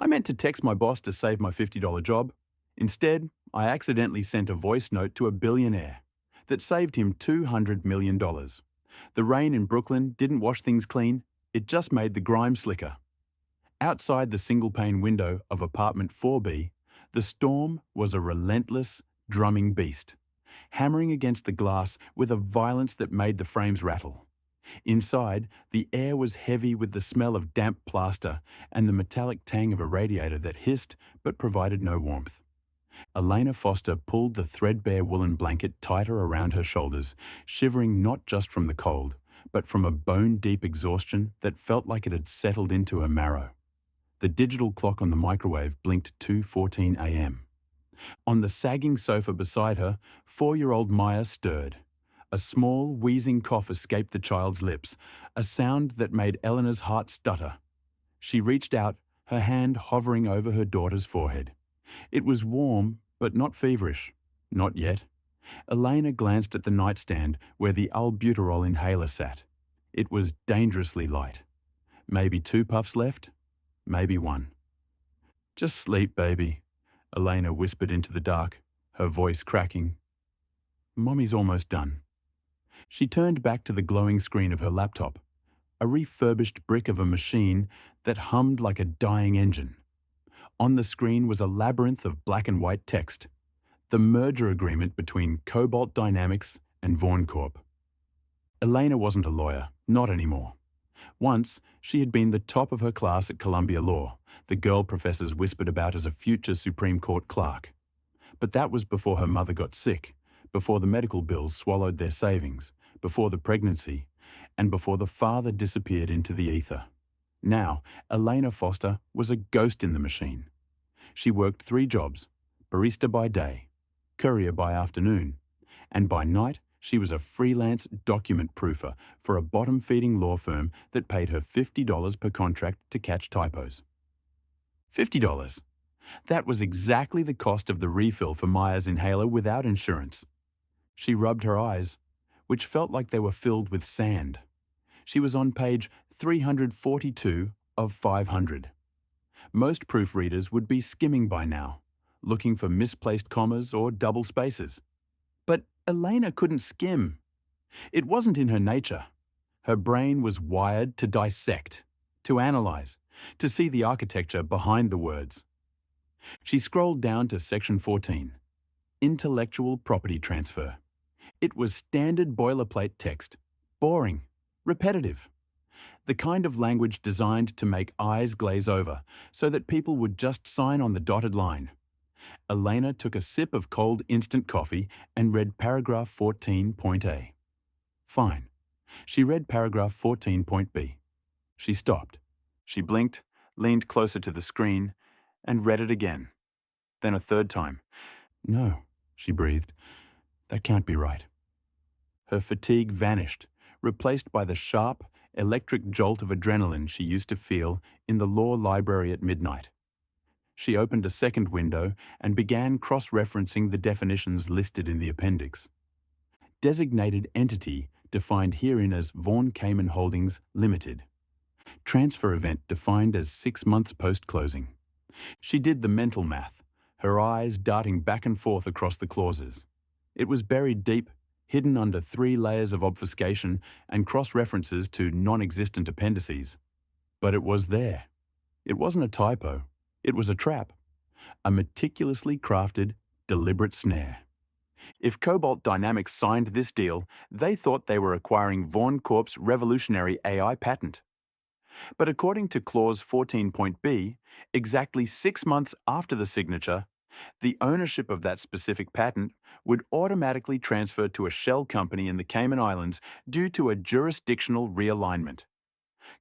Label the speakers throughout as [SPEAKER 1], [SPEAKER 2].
[SPEAKER 1] I meant to text my boss to save my $50 job. Instead, I accidentally sent a voice note to a billionaire that saved him $200 million. The rain in Brooklyn didn't wash things clean, it just made the grime slicker. Outside the single-pane window of apartment 4B, the storm was a relentless, drumming beast, hammering against the glass with a violence that made the frames rattle. Inside, the air was heavy with the smell of damp plaster and the metallic tang of a radiator that hissed but provided no warmth. Elena Foster pulled the threadbare woolen blanket tighter around her shoulders, shivering not just from the cold, but from a bone-deep exhaustion that felt like it had settled into her marrow. The digital clock on the microwave blinked 2:14 a.m. On the sagging sofa beside her, 4-year-old Maya stirred. A small, wheezing cough escaped the child's lips, a sound that made Elena's heart stutter. She reached out, her hand hovering over her daughter's forehead. It was warm, but not feverish. Not yet. Elena glanced at the nightstand where the albuterol inhaler sat. It was dangerously light. Maybe 2 puffs left? Maybe 1. "Just sleep, baby," Elena whispered into the dark, her voice cracking. "Mommy's almost done." She turned back to the glowing screen of her laptop, a refurbished brick of a machine that hummed like a dying engine. On the screen was a labyrinth of black and white text, the merger agreement between Cobalt Dynamics and Vaughan Corp. Elena wasn't a lawyer, not anymore. Once, she had been the top of her class at Columbia Law, the girl professors whispered about as a future Supreme Court clerk. But that was before her mother got sick, before the medical bills swallowed their savings, before the pregnancy, and before the father disappeared into the ether. Now, Elena Foster was a ghost in the machine. She worked 3 jobs, barista by day, courier by afternoon, and by night she was a freelance document proofer for a bottom-feeding law firm that paid her $50 per contract to catch typos. $50. That was exactly the cost of the refill for Maya's inhaler without insurance. She rubbed her eyes, which felt like they were filled with sand. She was on page 342 of 500. Most proofreaders would be skimming by now, looking for misplaced commas or double spaces. But Elena couldn't skim. It wasn't in her nature. Her brain was wired to dissect, to analyze, to see the architecture behind the words. She scrolled down to section 14, Intellectual Property Transfer. It was standard boilerplate text, boring, repetitive. The kind of language designed to make eyes glaze over so that people would just sign on the dotted line. Elena took a sip of cold instant coffee and read paragraph 14.A. Fine. She read paragraph 14.B. She stopped. She blinked, leaned closer to the screen, and read it again. Then a third time. "No," she breathed. "That can't be right." Her fatigue vanished, replaced by the sharp, electric jolt of adrenaline she used to feel in the law library at midnight. She opened a second window and began cross-referencing the definitions listed in the appendix. Designated entity defined herein as Vaughan Cayman Holdings Limited. Transfer event defined as 6 months post-closing. She did the mental math, her eyes darting back and forth across the clauses. It was buried deep, hidden under 3 layers of obfuscation and cross-references to non-existent appendices. But it was there. It wasn't a typo. It was a trap. A meticulously crafted, deliberate snare. If Cobalt Dynamics signed this deal, they thought they were acquiring Vaughan Corp's revolutionary AI patent. But according to clause 14.B, exactly 6 months after the signature, the ownership of that specific patent would automatically transfer to a shell company in the Cayman Islands due to a jurisdictional realignment.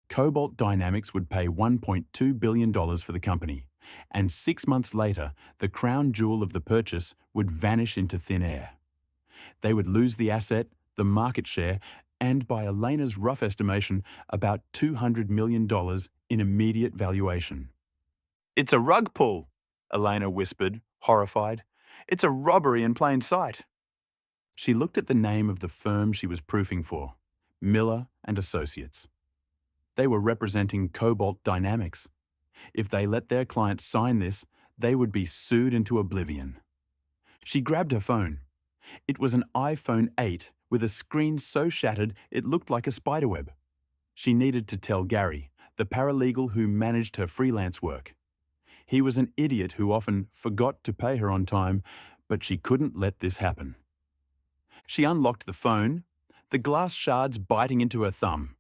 [SPEAKER 1] Cobalt Dynamics would pay $1.2 billion for the company, and 6 months later, the crown jewel of the purchase would vanish into thin air. They would lose the asset, the market share, and by Elena's rough estimation, about $200 million in immediate valuation. "It's a rug pull," Elena whispered, horrified. "It's a robbery in plain sight." She looked at the name of the firm she was proofing for, Miller and Associates. They were representing Cobalt Dynamics. If they let their clients sign this, they would be sued into oblivion. She grabbed her phone. It was an iPhone 8 with a screen so shattered it looked like a spiderweb. She needed to tell Gary, the paralegal who managed her freelance work. He was an idiot who often forgot to pay her on time, but she couldn't let this happen. She unlocked the phone, the glass shards biting into her thumb.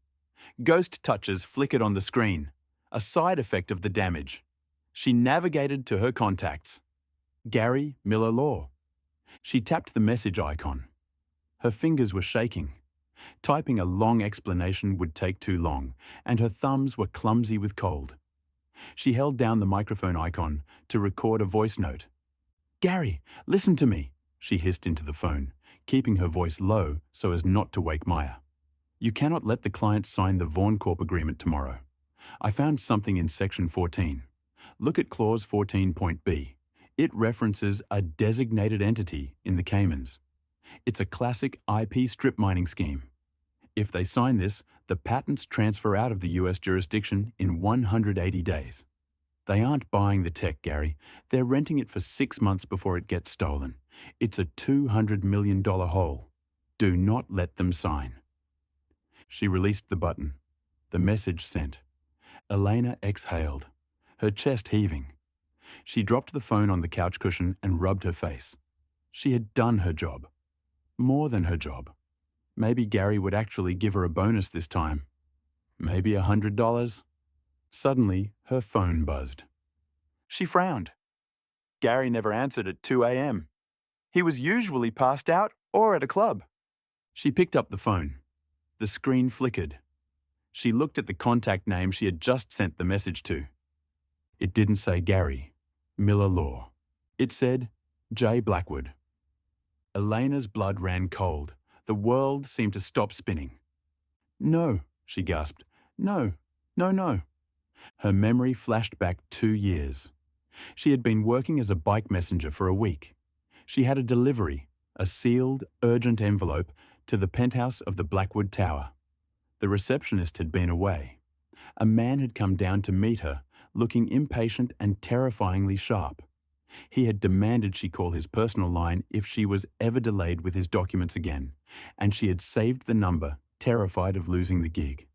[SPEAKER 1] Ghost touches flickered on the screen, a side effect of the damage. She navigated to her contacts. Gary Miller Law. She tapped the message icon. Her fingers were shaking. Typing a long explanation would take too long, and her thumbs were clumsy with cold. She held down the microphone icon to record a voice note. "Gary, listen to me," she hissed into the phone, keeping her voice low so as not to wake Maya. "You cannot let the client sign the Vaughan Corp agreement tomorrow. I found something in Section 14. Look at Clause 14.b. It references a designated entity in the Caymans. It's a classic IP strip mining scheme. If they sign this, the patents transfer out of the US jurisdiction in 180 days. They aren't buying the tech, Gary. They're renting it for 6 months before it gets stolen. It's a $200 million hole. Do not let them sign." She released the button. The message sent. Elena exhaled, her chest heaving. She dropped the phone on the couch cushion and rubbed her face. She had done her job. More than her job. Maybe Gary would actually give her a bonus this time. Maybe $100. Suddenly, her phone buzzed. She frowned. Gary never answered at 2 a.m. He was usually passed out or at a club. She picked up the phone. The screen flickered. She looked at the contact name she had just sent the message to. It didn't say Gary Miller Law. It said J. Blackwood. Elena's blood ran cold. The world seemed to stop spinning. "No," she gasped. "No, no, no." Her memory flashed back 2 years. She had been working as a bike messenger for a week. She had a delivery, a sealed, urgent envelope, to the penthouse of the Blackwood Tower. The receptionist had been away. A man had come down to meet her, looking impatient and terrifyingly sharp. He had demanded she call his personal line if she was ever delayed with his documents again, and she had saved the number, terrified of losing the gig.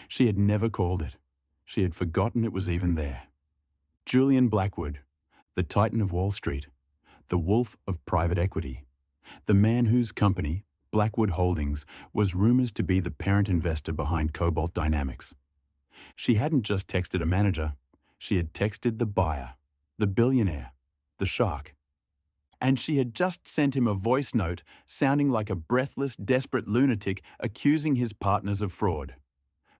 [SPEAKER 1] She had never called it. She had forgotten it was even there. Julian Blackwood, the titan of Wall Street, the wolf of private equity, the man whose company, Blackwood Holdings, was rumored to be the parent investor behind Cobalt Dynamics. She hadn't just texted a manager, she had texted the buyer, the billionaire, the shark. And she had just sent him a voice note sounding like a breathless, desperate lunatic accusing his partners of fraud.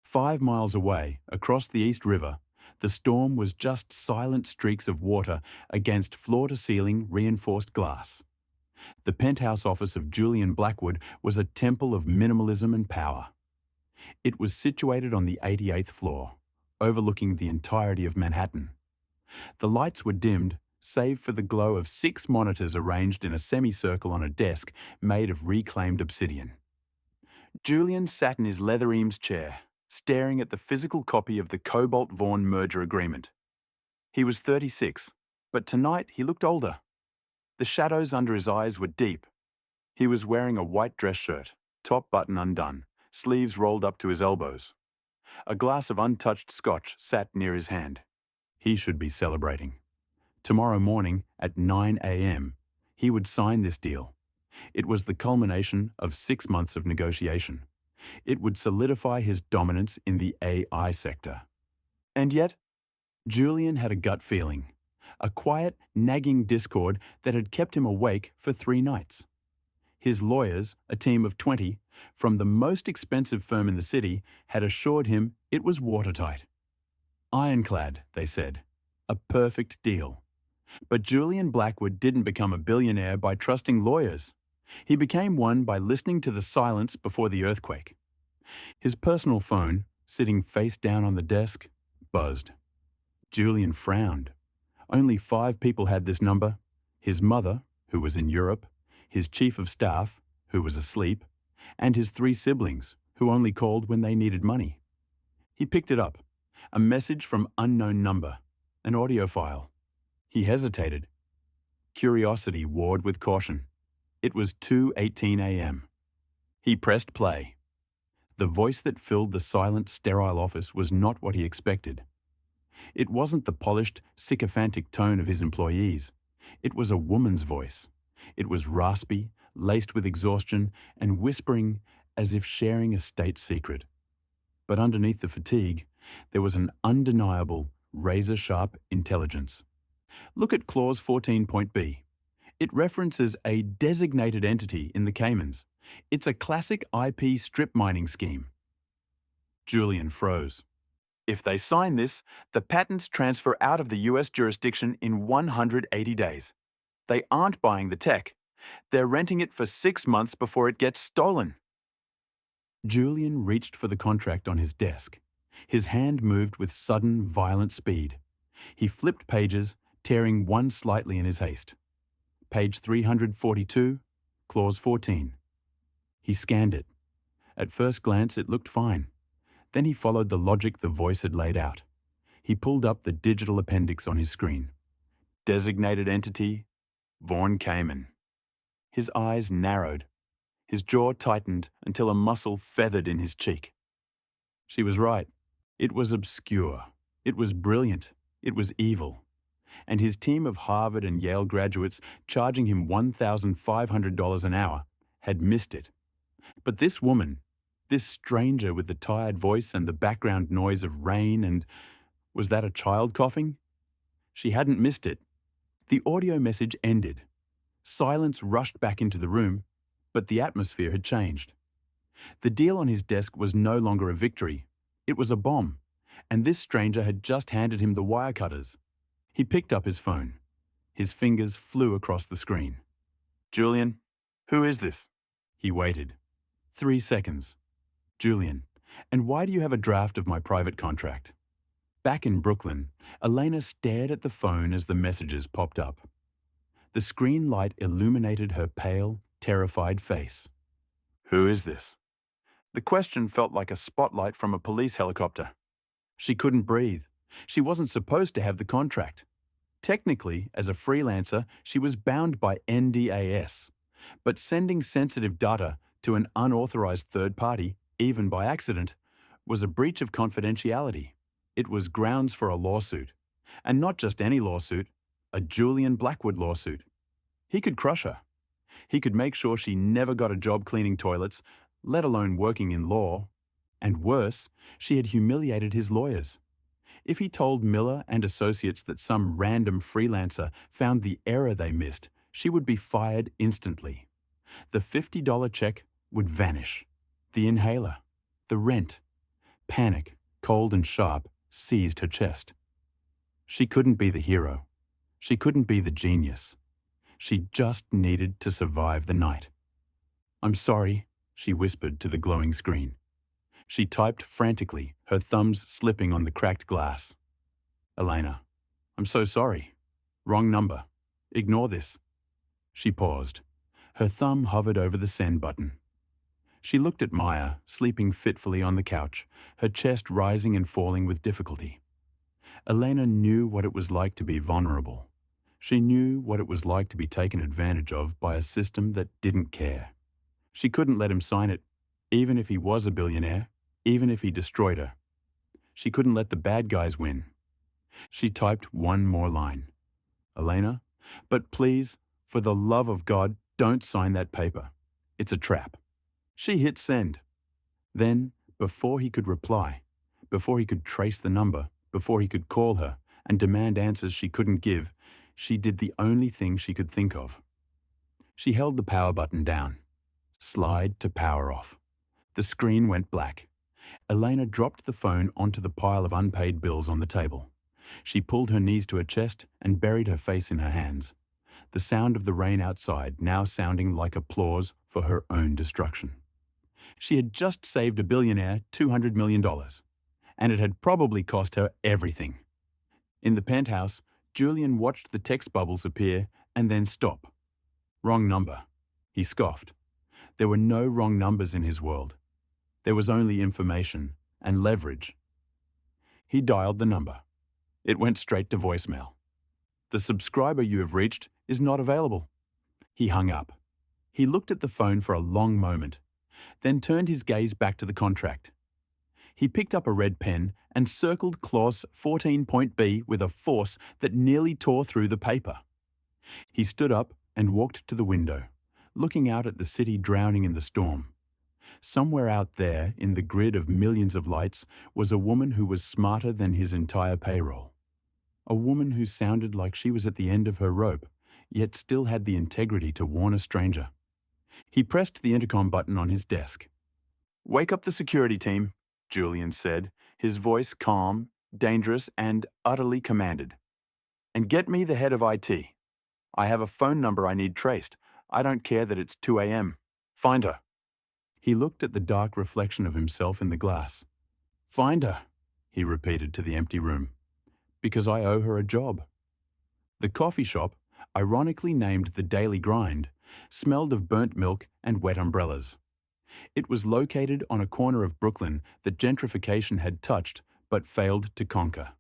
[SPEAKER 1] 5 miles away, across the East River, the storm was just silent streaks of water against floor-to-ceiling reinforced glass. The penthouse office of Julian Blackwood was a temple of minimalism and power. It was situated on the 88th floor, overlooking the entirety of Manhattan. The lights were dimmed, save for the glow of 6 monitors arranged in a semicircle on a desk made of reclaimed obsidian. Julian sat in his leather Eames chair, staring at the physical copy of the Cobalt Vaughan merger agreement. He was 36, but tonight he looked older. The shadows under his eyes were deep. He was wearing a white dress shirt, top button undone, sleeves rolled up to his elbows. A glass of untouched scotch sat near his hand. He should be celebrating. Tomorrow morning at 9 a.m., he would sign this deal. It was the culmination of 6 months of negotiation. It would solidify his dominance in the AI sector. And yet, Julian had a gut feeling, a quiet, nagging discord that had kept him awake for 3 nights. His lawyers, a team of 20, from the most expensive firm in the city, had assured him it was watertight. Ironclad, they said. A perfect deal. But Julian Blackwood didn't become a billionaire by trusting lawyers. He became one by listening to the silence before the earthquake. His personal phone, sitting face down on the desk, buzzed. Julian frowned. Only 5 people had this number: his mother, who was in Europe, his chief of staff, who was asleep, and his 3 siblings, who only called when they needed money. He picked it up. A message from unknown number. An audio file. He hesitated. Curiosity warred with caution. It was 2:18 a.m. He pressed play. The voice that filled the silent, sterile office was not what he expected. It wasn't the polished, sycophantic tone of his employees. It was a woman's voice. It was raspy, laced with exhaustion, and whispering as if sharing a state secret. But underneath the fatigue, there was an undeniable, razor-sharp intelligence. Look at Clause 14.b. It references a designated entity in the Caymans. It's a classic IP strip mining scheme. Julian froze. If they sign this, the patents transfer out of the US jurisdiction in 180 days. They aren't buying the tech. They're renting it for 6 months before it gets stolen. Julian reached for the contract on his desk. His hand moved with sudden, violent speed. He flipped pages, tearing one slightly in his haste. Page 342, Clause 14. He scanned it. At first glance, it looked fine. Then he followed the logic the voice had laid out. He pulled up the digital appendix on his screen. Designated entity, Vaughan Cayman. His eyes narrowed. His jaw tightened until a muscle feathered in his cheek. She was right. It was obscure. It was brilliant. It was evil. And his team of Harvard and Yale graduates charging him $1,500 an hour had missed it. But this woman, this stranger with the tired voice and the background noise of rain and... was that a child coughing? She hadn't missed it. The audio message ended. Silence rushed back into the room, but the atmosphere had changed. The deal on his desk was no longer a victory. It was a bomb, and this stranger had just handed him the wire cutters. He picked up his phone. His fingers flew across the screen. Julian, who is this? He waited. 3 seconds. Julian, and why do you have a draft of my private contract? Back in Brooklyn, Elena stared at the phone as the messages popped up. The screen light illuminated her pale, terrified face. Who is this? The question felt like a spotlight from a police helicopter. She couldn't breathe. She wasn't supposed to have the contract. Technically, as a freelancer, she was bound by NDAS. But sending sensitive data to an unauthorized third party, even by accident, was a breach of confidentiality. It was grounds for a lawsuit. And not just any lawsuit, a Julian Blackwood lawsuit. He could crush her. He could make sure she never got a job cleaning toilets, let alone working in law. And worse, she had humiliated his lawyers. If he told Miller and Associates that some random freelancer found the error they missed, she would be fired instantly. The $50 check would vanish. The inhaler, the rent. Panic, cold and sharp, seized her chest. She couldn't be the hero. She couldn't be the genius. She just needed to survive the night. I'm sorry, she whispered to the glowing screen. She typed frantically, her thumbs slipping on the cracked glass. Elena, I'm so sorry. Wrong number. Ignore this. She paused. Her thumb hovered over the send button. She looked at Maya, sleeping fitfully on the couch, her chest rising and falling with difficulty. Elena knew what it was like to be vulnerable. She knew what it was like to be taken advantage of by a system that didn't care. She couldn't let him sign it, even if he was a billionaire, even if he destroyed her. She couldn't let the bad guys win. She typed one more line. Elena, but please, for the love of God, don't sign that paper. It's a trap. She hit send. Then, before he could reply, before he could trace the number, before he could call her and demand answers she couldn't give, she did the only thing she could think of. She held the power button down. Slide to power off. The screen went black. Elena dropped the phone onto the pile of unpaid bills on the table. She pulled her knees to her chest and buried her face in her hands. The sound of the rain outside now sounding like applause for her own destruction. She had just saved a billionaire $200 million, and it had probably cost her everything. In the penthouse, Julian watched the text bubbles appear and then stop. Wrong number. He scoffed. There were no wrong numbers in his world. There was only information and leverage. He dialed the number. It went straight to voicemail. The subscriber you have reached is not available. He hung up. He looked at the phone for a long moment, then turned his gaze back to the contract. He picked up a red pen and circled clause 14.b with a force that nearly tore through the paper. He stood up and walked to the window, looking out at the city drowning in the storm. Somewhere out there, in the grid of millions of lights, was a woman who was smarter than his entire payroll. A woman who sounded like she was at the end of her rope, yet still had the integrity to warn a stranger. He pressed the intercom button on his desk. "Wake up the security team," Julian said, his voice calm, dangerous, and utterly commanded. "And get me the head of IT. I have a phone number I need traced. I don't care that it's 2 a.m. Find her." He looked at the dark reflection of himself in the glass. "Find her," he repeated to the empty room, "because I owe her a job." The coffee shop, ironically named The Daily Grind, smelled of burnt milk and wet umbrellas. It was located on a corner of Brooklyn that gentrification had touched but failed to conquer.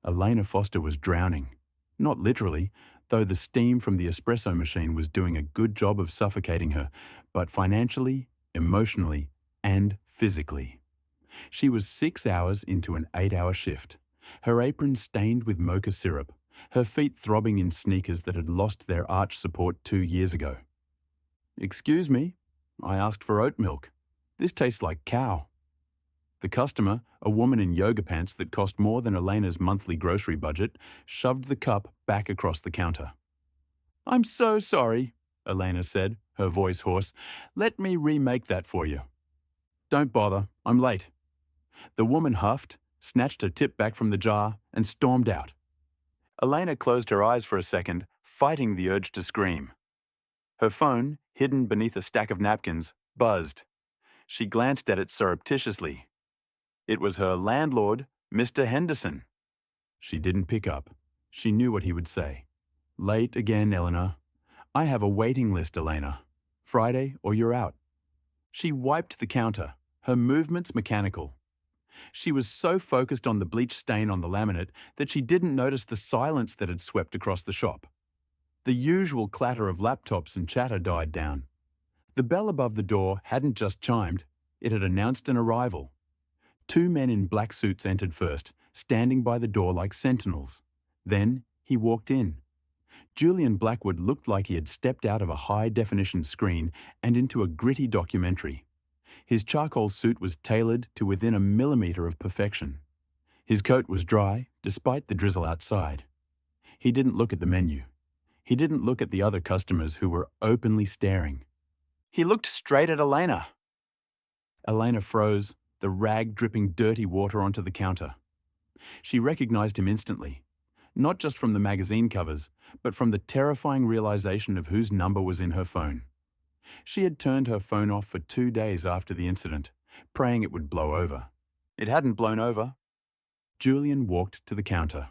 [SPEAKER 1] Elena Foster was drowning. Not literally, though the steam from the espresso machine was doing a good job of suffocating her, but financially, emotionally, and physically. She was 6 hours into an 8-hour shift, her apron stained with mocha syrup, her feet throbbing in sneakers that had lost their arch support 2 years ago. "Excuse me, I asked for oat milk. This tastes like cow." The customer, a woman in yoga pants that cost more than Elena's monthly grocery budget, shoved the cup back across the counter. "I'm so sorry," Elena said, her voice hoarse. "Let me remake that for you." "Don't bother, I'm late." The woman huffed, snatched her tip back from the jar, and stormed out. Elena closed her eyes for a second, fighting the urge to scream. Her phone, hidden beneath a stack of napkins, buzzed. She glanced at it surreptitiously. It was her landlord, Mr. Henderson. She didn't pick up. She knew what he would say. "Late again, Eleanor. I have a waiting list, Elena. Friday or you're out." She wiped the counter, her movements mechanical. She was so focused on the bleach stain on the laminate that she didn't notice the silence that had swept across the shop. The usual clatter of laptops and chatter died down. The bell above the door hadn't just chimed, it had announced an arrival. 2 men in black suits entered first, standing by the door like sentinels. Then he walked in. Julian Blackwood looked like he had stepped out of a high-definition screen and into a gritty documentary. His charcoal suit was tailored to within a millimetre of perfection. His coat was dry, despite the drizzle outside. He didn't look at the menu. He didn't look at the other customers who were openly staring. He looked straight at Elena. Elena froze, the rag dripping dirty water onto the counter. She recognized him instantly, not just from the magazine covers, but from the terrifying realization of whose number was in her phone. She had turned her phone off for 2 days after the incident, praying it would blow over. It hadn't blown over. Julian walked to the counter.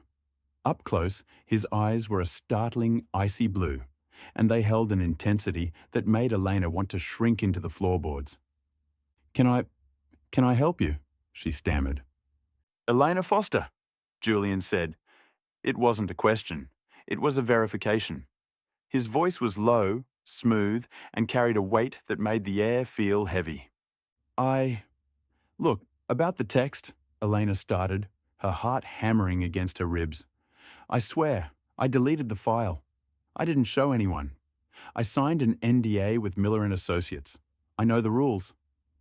[SPEAKER 1] Up close, his eyes were a startling icy blue, and they held an intensity that made Elena want to shrink into the floorboards. Can I help you?" she stammered. "Elena Foster," Julian said. It wasn't a question. It was a verification. His voice was low, smooth, and carried a weight that made the air feel heavy. Look, about the text," Elena started, her heart hammering against her ribs. "I swear, I deleted the file. I didn't show anyone. I signed an NDA with Miller & Associates. I know the rules.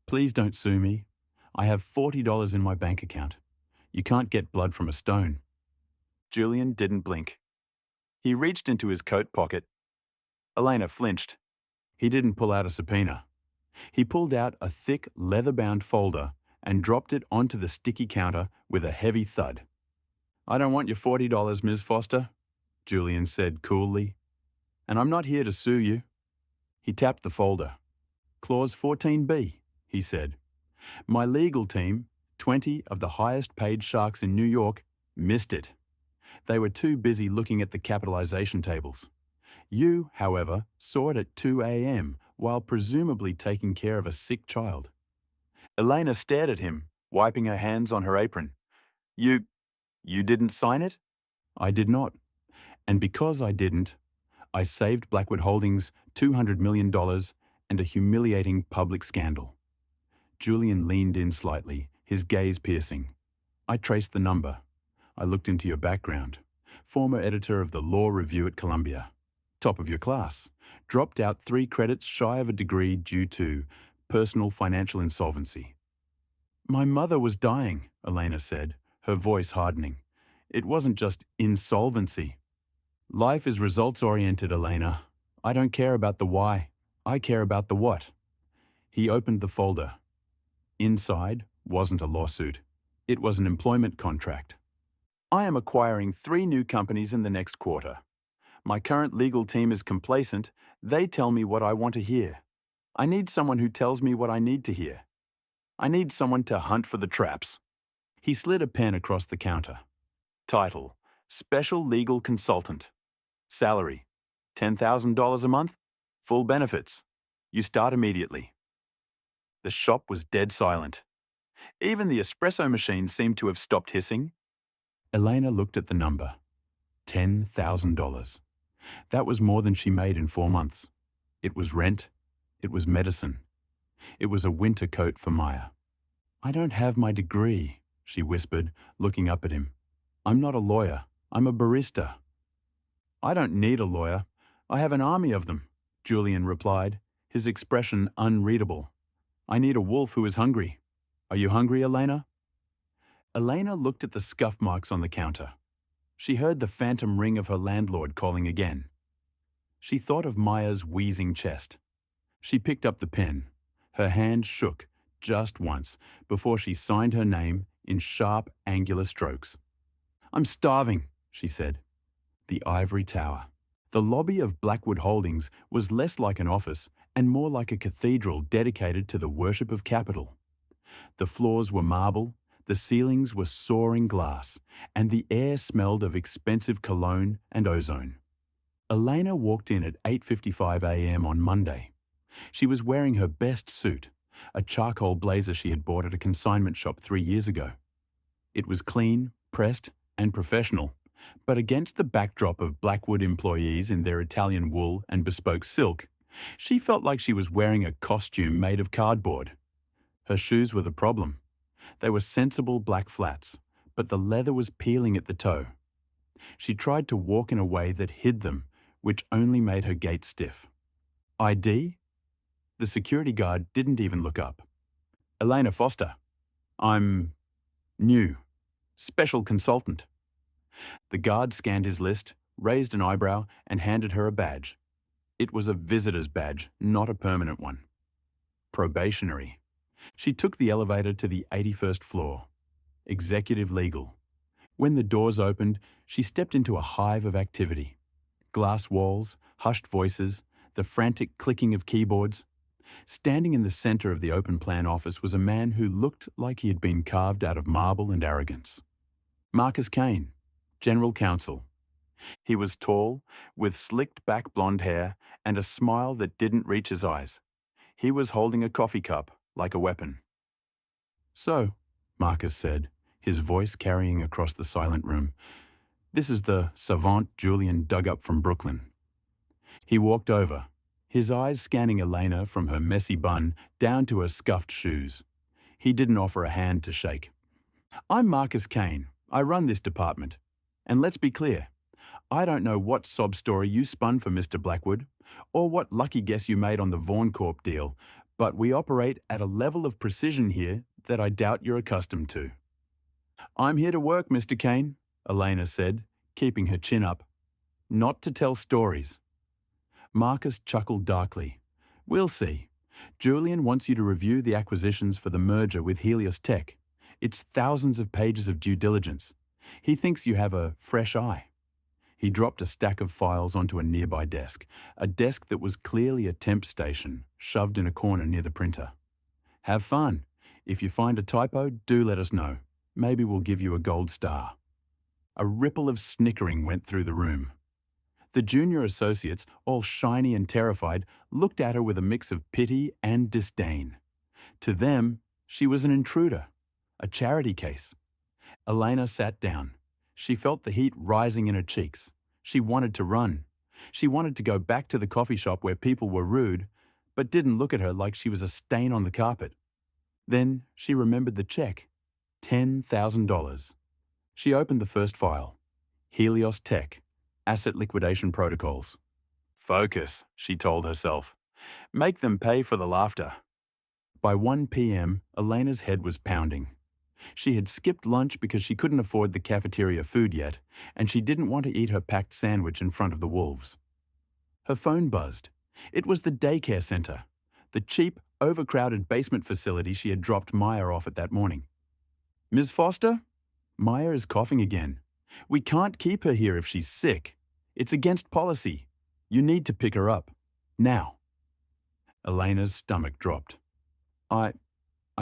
[SPEAKER 1] Please don't sue me. I have $40 in my bank account. You can't get blood from a stone." Julian didn't blink. He reached into his coat pocket. Elena flinched. He didn't pull out a subpoena. He pulled out a thick, leather-bound folder and dropped it onto the sticky counter with a heavy thud. "I don't want your $40, Ms. Foster," Julian said coolly. "And I'm not here to sue you." He tapped the folder. "Clause 14b, he said. "My legal team, 20 of the highest-paid sharks in New York, missed it. They were too busy looking at the capitalization tables. You, however, saw it at 2 a.m. while presumably taking care of a sick child." Elena stared at him, wiping her hands on her apron. You You didn't sign it? I did not. And because I didn't, I saved Blackwood Holdings $200 million and a humiliating public scandal. Julian leaned in slightly, his gaze piercing. I traced the number. I looked into your background. Former editor of the Law Review at Columbia. Top of your class. Dropped out 3 credits shy of a degree due to personal financial insolvency. My mother was dying, Elena said, her voice hardening. It wasn't just insolvency. Life is results-oriented, Elena. I don't care about the why. I care about the what. He opened the folder. Inside wasn't a lawsuit. It was an employment contract. I am acquiring 3 new companies in the next quarter. My current legal team is complacent. They tell me what I want to hear. I need someone who tells me what I need to hear. I need someone to hunt for the traps. He slid a pen across the counter. Title: Special Legal Consultant. Salary: $10,000 a month. Full benefits. You start immediately. The shop was dead silent. Even the espresso machine seemed to have stopped hissing. Elena looked at the number. $10,000. That was more than she made in 4 months. It was rent. It was medicine. It was a winter coat for Maya. I don't have my degree, she whispered, looking up at him. I'm not a lawyer. I'm a barista. I don't need a lawyer. I have an army of them, Julian replied, his expression unreadable. I need a wolf who is hungry. Are you hungry, Elena? Elena looked at the scuff marks on the counter. She heard the phantom ring of her landlord calling again. She thought of Maya's wheezing chest. She picked up the pen. Her hand shook just once before she signed her name in sharp, angular strokes. I'm starving, she said. The ivory tower. The lobby of Blackwood Holdings was less like an office and more like a cathedral dedicated to the worship of capital. The floors were marble, the ceilings were soaring glass, and the air smelled of expensive cologne and ozone. Elena walked in at 8:55 a.m. on Monday. She was wearing her best suit, a charcoal blazer she had bought at a consignment shop 3 years ago. It was clean, pressed, and professional, but against the backdrop of Blackwood employees in their Italian wool and bespoke silk, she felt like she was wearing a costume made of cardboard. Her shoes were the problem. They were sensible black flats, but the leather was peeling at the toe. She tried to walk in a way that hid them, which only made her gait stiff. ID? The security guard didn't even look up. Elena Foster. I'm new. Special consultant. The guard scanned his list, raised an eyebrow, and handed her a badge. It was a visitor's badge, not a permanent one. Probationary. She took the elevator to the 81st floor. Executive legal. When the doors opened, she stepped into a hive of activity. Glass walls, hushed voices, the frantic clicking of keyboards. Standing in the center of the open-plan office was a man who looked like he had been carved out of marble and arrogance. Marcus Kane, General Counsel. He was tall, with slicked-back blonde hair and a smile that didn't reach his eyes. He was holding a coffee cup, like a weapon. So, Marcus said, his voice carrying across the silent room, this is the savant Julian dug up from Brooklyn. He walked over, his eyes scanning Elena from her messy bun down to her scuffed shoes. He didn't offer a hand to shake. I'm Marcus Kane. I run this department. And let's be clear, I don't know what sob story you spun for Mr. Blackwood, or what lucky guess you made on the Vaughan Corp deal, but we operate at a level of precision here that I doubt you're accustomed to. I'm here to work, Mr. Kane, Elena said, keeping her chin up. Not to tell stories. Marcus chuckled darkly. We'll see. Julian wants you to review the acquisitions for the merger with Helios Tech. It's thousands of pages of due diligence. He thinks you have a fresh eye. He dropped a stack of files onto a nearby desk, a desk that was clearly a temp station, shoved in a corner near the printer. Have fun. If you find a typo, do let us know. Maybe we'll give you a gold star. A ripple of snickering went through the room. The junior associates, all shiny and terrified, looked at her with a mix of pity and disdain. To them, she was an intruder, a charity case. Elena sat down. She felt the heat rising in her cheeks. She wanted to run. She wanted to go back to the coffee shop where people were rude, but didn't look at her like she was a stain on the carpet. Then she remembered the check. $10,000. She opened the first file. Helios Tech, Asset Liquidation Protocols. Focus, she told herself. Make them pay for the laughter. By 1 p.m., Elena's head was pounding. She had skipped lunch because she couldn't afford the cafeteria food yet, and she didn't want to eat her packed sandwich in front of the wolves. Her phone buzzed. It was the daycare center, the cheap, overcrowded basement facility she had dropped Maya off at that morning. Ms. Foster? Maya is coughing again. We can't keep her here if she's sick. It's against policy. You need to pick her up. Now. Elena's stomach dropped. I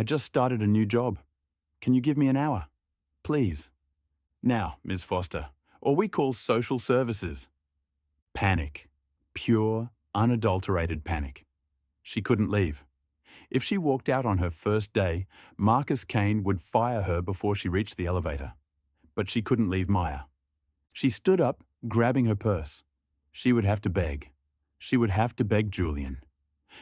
[SPEAKER 1] just started a new job. Can you give me an hour? Please. Now, Ms. Foster, or we call social services. Panic. Pure, unadulterated panic. She couldn't leave. If she walked out on her first day, Marcus Kane would fire her before she reached the elevator. But she couldn't leave Maya. She stood up, grabbing her purse. She would have to beg. She would have to beg Julian.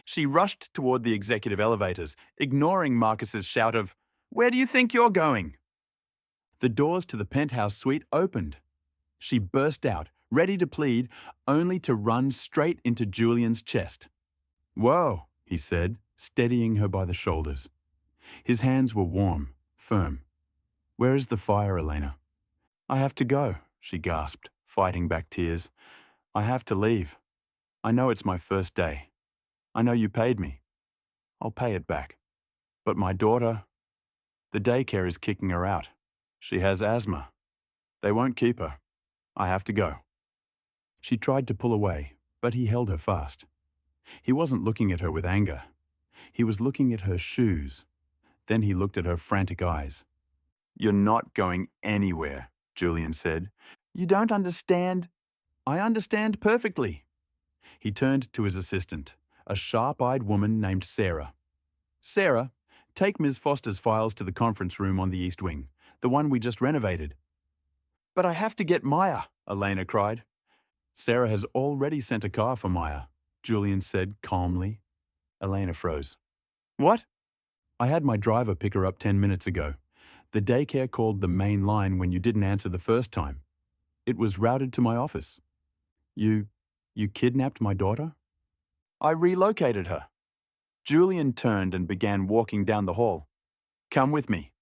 [SPEAKER 1] She rushed toward the executive elevators, ignoring Marcus's shout of, "Where do you think you're going?" The doors to the penthouse suite opened. She burst out, ready to plead, only to run straight into Julian's chest. "Whoa," he said, steadying her by the shoulders. His hands were warm, firm. "Where is the fire, Elena?" "I have to go," she gasped, fighting back tears. "I have to leave. I know it's my first day. I know you paid me. I'll pay it back. But my daughter, the daycare is kicking her out. She has asthma. They won't keep her. I have to go." She tried to pull away, but he held her fast. He wasn't looking at her with anger. He was looking at her shoes. Then he looked at her frantic eyes. "You're not going anywhere," Julian said. "You don't understand." "I understand perfectly." He turned to his assistant, a sharp-eyed woman named Sarah. "Sarah, take Ms. Foster's files to the conference room on the East Wing, the one we just renovated." "But I have to get Maya," Elena cried. "Sarah has already sent a car for Maya," Julian said calmly. Elena froze. "What?" "I had my driver pick her up 10 minutes ago. The daycare called the main line when you didn't answer the first time. It was routed to my office." You kidnapped my daughter?" "I relocated her." Julian turned and began walking down the hall. "Come with me."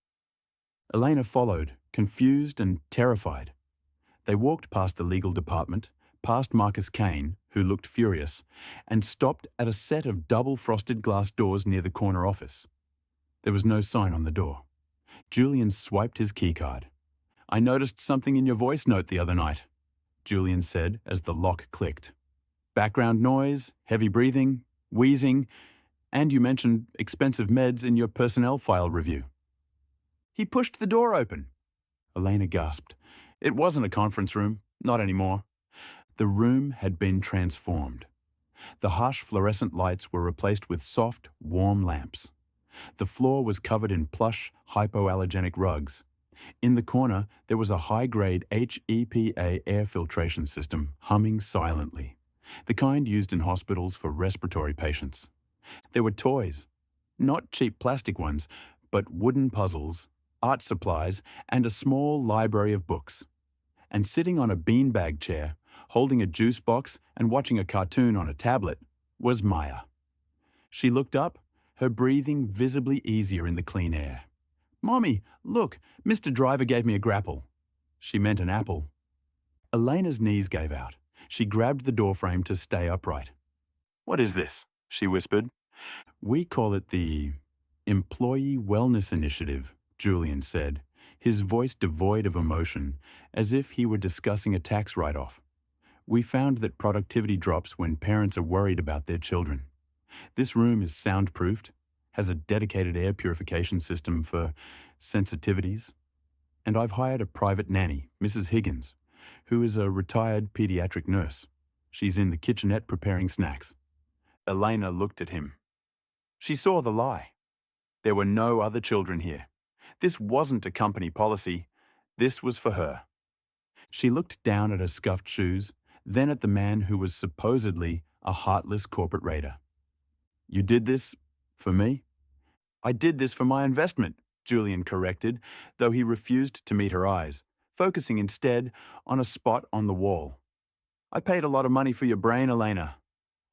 [SPEAKER 1] Elena followed, confused and terrified. They walked past the legal department, past Marcus Kane, who looked furious, and stopped at a set of double-frosted glass doors near the corner office. There was no sign on the door. Julian swiped his keycard. "I noticed something in your voice note the other night," Julian said as the lock clicked. "Background noise, heavy breathing, wheezing, and you mentioned expensive meds in your personnel file review." "He pushed the door open." Elena gasped. It wasn't a conference room, not anymore. The room had been transformed. The harsh fluorescent lights were replaced with soft, warm lamps. The floor was covered in plush, hypoallergenic rugs. In the corner, there was a high-grade HEPA air filtration system humming silently, the kind used in hospitals for respiratory patients. There were toys, not cheap plastic ones, but wooden puzzles, art supplies, and a small library of books. And sitting on a beanbag chair, holding a juice box and watching a cartoon on a tablet, was Maya. She looked up, her breathing visibly easier in the clean air. "Mommy, look, Mr. Driver gave me a grapple." She meant an apple. Elena's knees gave out. She grabbed the doorframe to stay upright. "What is this?" she whispered. "We call it the Employee Wellness Initiative," Julian said, his voice devoid of emotion, as if he were discussing a tax write-off. "We found that productivity drops when parents are worried about their children. This room is soundproofed, has a dedicated air purification system for sensitivities, and I've hired a private nanny, Mrs. Higgins, who is a retired pediatric nurse. She's in the kitchenette preparing snacks." Elena looked at him. She saw the lie. There were no other children here. This wasn't a company policy. This was for her. She looked down at her scuffed shoes, then at the man who was supposedly a heartless corporate raider. You did this for me? I did this for my investment, Julian corrected, though he refused to meet her eyes, focusing instead on a spot on the wall. I paid a lot of money for your brain, Elena.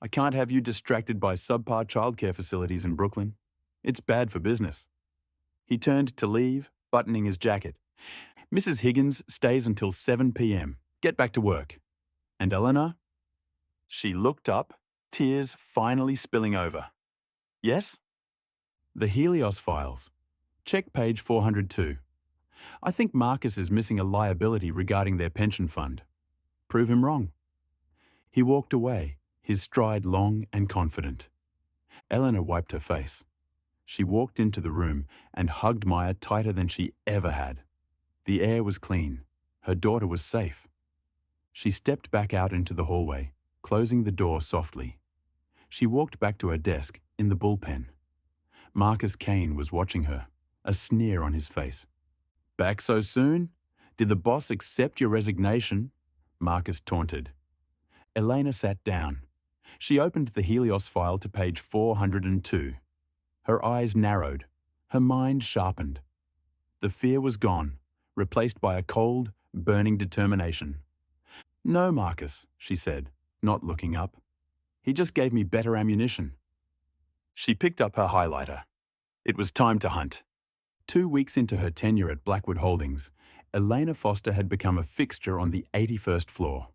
[SPEAKER 1] I can't have you distracted by subpar childcare facilities in Brooklyn. It's bad for business. He turned to leave, buttoning his jacket. Mrs. Higgins stays until 7 p.m. Get back to work. And Elena? She looked up, tears finally spilling over. Yes? The Helios files. Check page 402. I think Marcus is missing a liability regarding their pension fund. Prove him wrong. He walked away, his stride long and confident. Elena wiped her face. She walked into the room and hugged Maya tighter than she ever had. The air was clean. Her daughter was safe. She stepped back out into the hallway, closing the door softly. She walked back to her desk in the bullpen. Marcus Kane was watching her, a sneer on his face. Back so soon? Did the boss accept your resignation? Marcus taunted. Elena sat down. She opened the Helios file to page 402. Her eyes narrowed, her mind sharpened. The fear was gone, replaced by a cold, burning determination. No, Marcus, she said, not looking up. He just gave me better ammunition. She picked up her highlighter. It was time to hunt. 2 weeks into her tenure at Blackwood Holdings, Elena Foster had become a fixture on the 81st floor,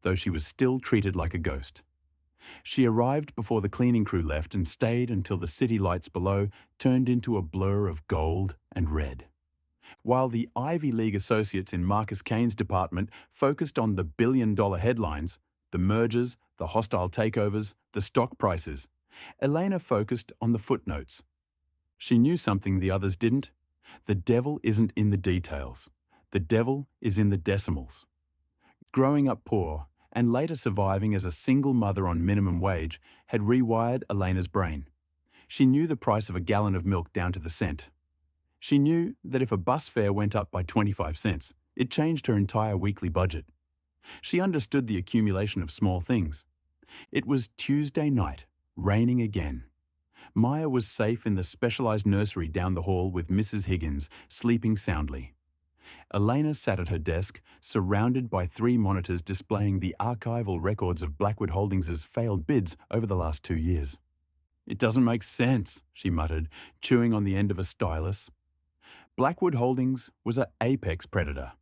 [SPEAKER 1] though she was still treated like a ghost. She arrived before the cleaning crew left and stayed until the city lights below turned into a blur of gold and red. While the Ivy League associates in Marcus Kane's department focused on the billion-dollar headlines, the mergers, the hostile takeovers, the stock prices, Elena focused on the footnotes. She knew something the others didn't. The devil isn't in the details. The devil is in the decimals. Growing up poor and later surviving as a single mother on minimum wage had rewired Elena's brain. She knew the price of a gallon of milk down to the cent. She knew that if a bus fare went up by 25 cents, it changed her entire weekly budget. She understood the accumulation of small things. It was Tuesday night, raining again. Maya was safe in the specialized nursery down the hall with Mrs. Higgins, sleeping soundly. Elena sat at her desk, surrounded by 3 monitors displaying the archival records of Blackwood Holdings' failed bids over the last 2 years. It doesn't make sense, she muttered, chewing on the end of a stylus. Blackwood Holdings was an apex predator.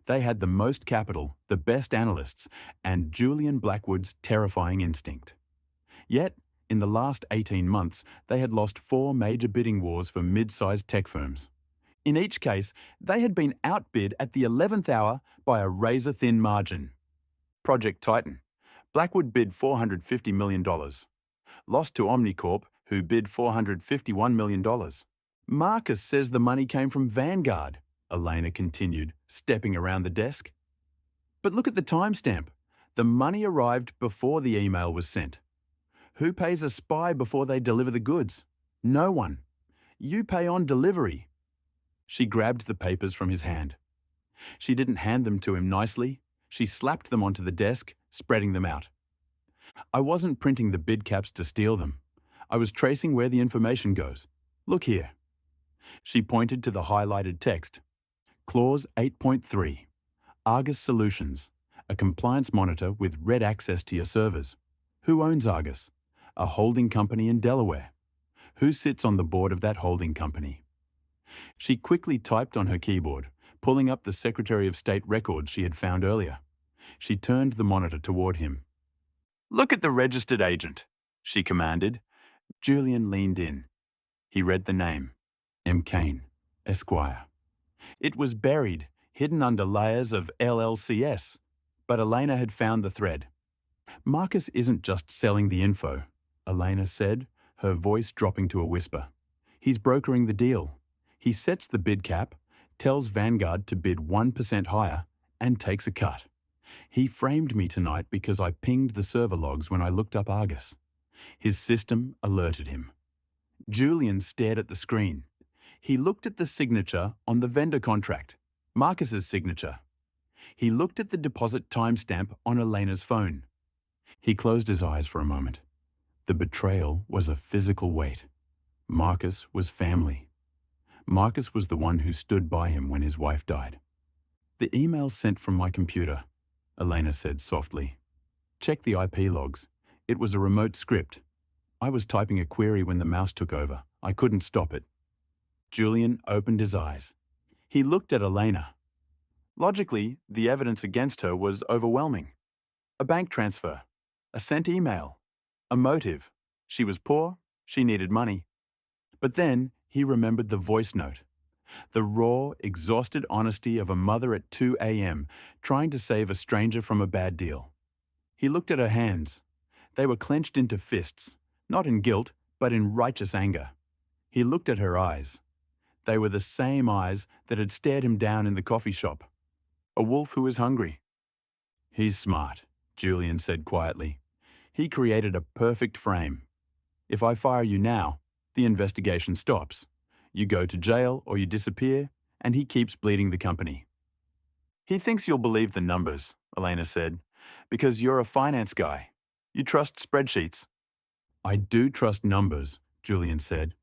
[SPEAKER 1] They had the most capital, the best analysts, and Julian Blackwood's terrifying instinct. Yet, in the last 18 months, they had lost 4 major bidding wars for mid-sized tech firms. In each case, they had been outbid at the 11th hour by a razor-thin margin. Project Titan. Blackwood bid $450 million. Lost to Omnicorp, who bid $451 million. Marcus says the money came from Vanguard, Elena continued, stepping around the desk. But look at the timestamp. The money arrived before the email was sent. Who pays a spy before they deliver the goods? No one. You pay on delivery. She grabbed the papers from his hand. She didn't hand them to him nicely. She slapped them onto the desk, spreading them out. I wasn't printing the bid caps to steal them. I was tracing where the information goes. Look here. She pointed to the highlighted text. Clause 8.3. Argus Solutions, a compliance monitor with red access to your servers. Who owns Argus? A holding company in Delaware. Who sits on the board of that holding company? She quickly typed on her keyboard, pulling up the Secretary of State records she had found earlier. She turned the monitor toward him. Look at the registered agent, she commanded. Julian leaned in. He read the name. M. Kane, Esquire. It was buried, hidden under layers of LLCS, but Elena had found the thread. Marcus isn't just selling the info, Elena said, her voice dropping to a whisper. He's brokering the deal. He sets the bid cap, tells Vanguard to bid 1% higher, and takes a cut. He framed me tonight because I pinged the server logs when I looked up Argus. His system alerted him. Julian stared at the screen. He looked at the signature on the vendor contract, Marcus's signature. He looked at the deposit timestamp on Elena's phone. He closed his eyes for a moment. The betrayal was a physical weight. Marcus was family. Marcus was the one who stood by him when his wife died. "The email sent from my computer," Elena said softly. "Check the IP logs. It was a remote script. I was typing a query when the mouse took over. I couldn't stop it." Julian opened his eyes. He looked at Elena. Logically, the evidence against her was overwhelming. A bank transfer, a sent email, a motive. She was poor, she needed money. But then he remembered the voice note. The raw, exhausted honesty of a mother at 2 a.m. trying to save a stranger from a bad deal. He looked at her hands. They were clenched into fists, not in guilt, but in righteous anger. He looked at her eyes. They were the same eyes that had stared him down in the coffee shop. A wolf who is hungry. "He's smart," Julian said quietly. "He created a perfect frame. If I fire you now, the investigation stops. You go to jail or you disappear, and he keeps bleeding the company." "He thinks you'll believe the numbers," Elena said, "because you're a finance guy. You trust spreadsheets." "I do trust numbers," Julian said.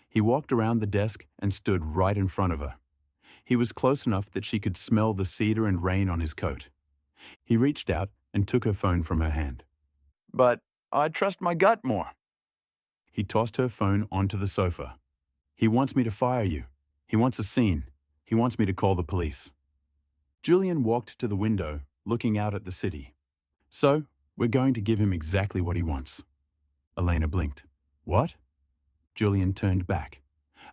[SPEAKER 1] He walked around the desk and stood right in front of her. He was close enough that she could smell the cedar and rain on his coat. He reached out and took her phone from her hand. "But I trust my gut more." He tossed her phone onto the sofa. "He wants me to fire you. He wants a scene. He wants me to call the police." Julian walked to the window, looking out at the city. "So, we're going to give him exactly what he wants." Elena blinked. "What?" Julian turned back.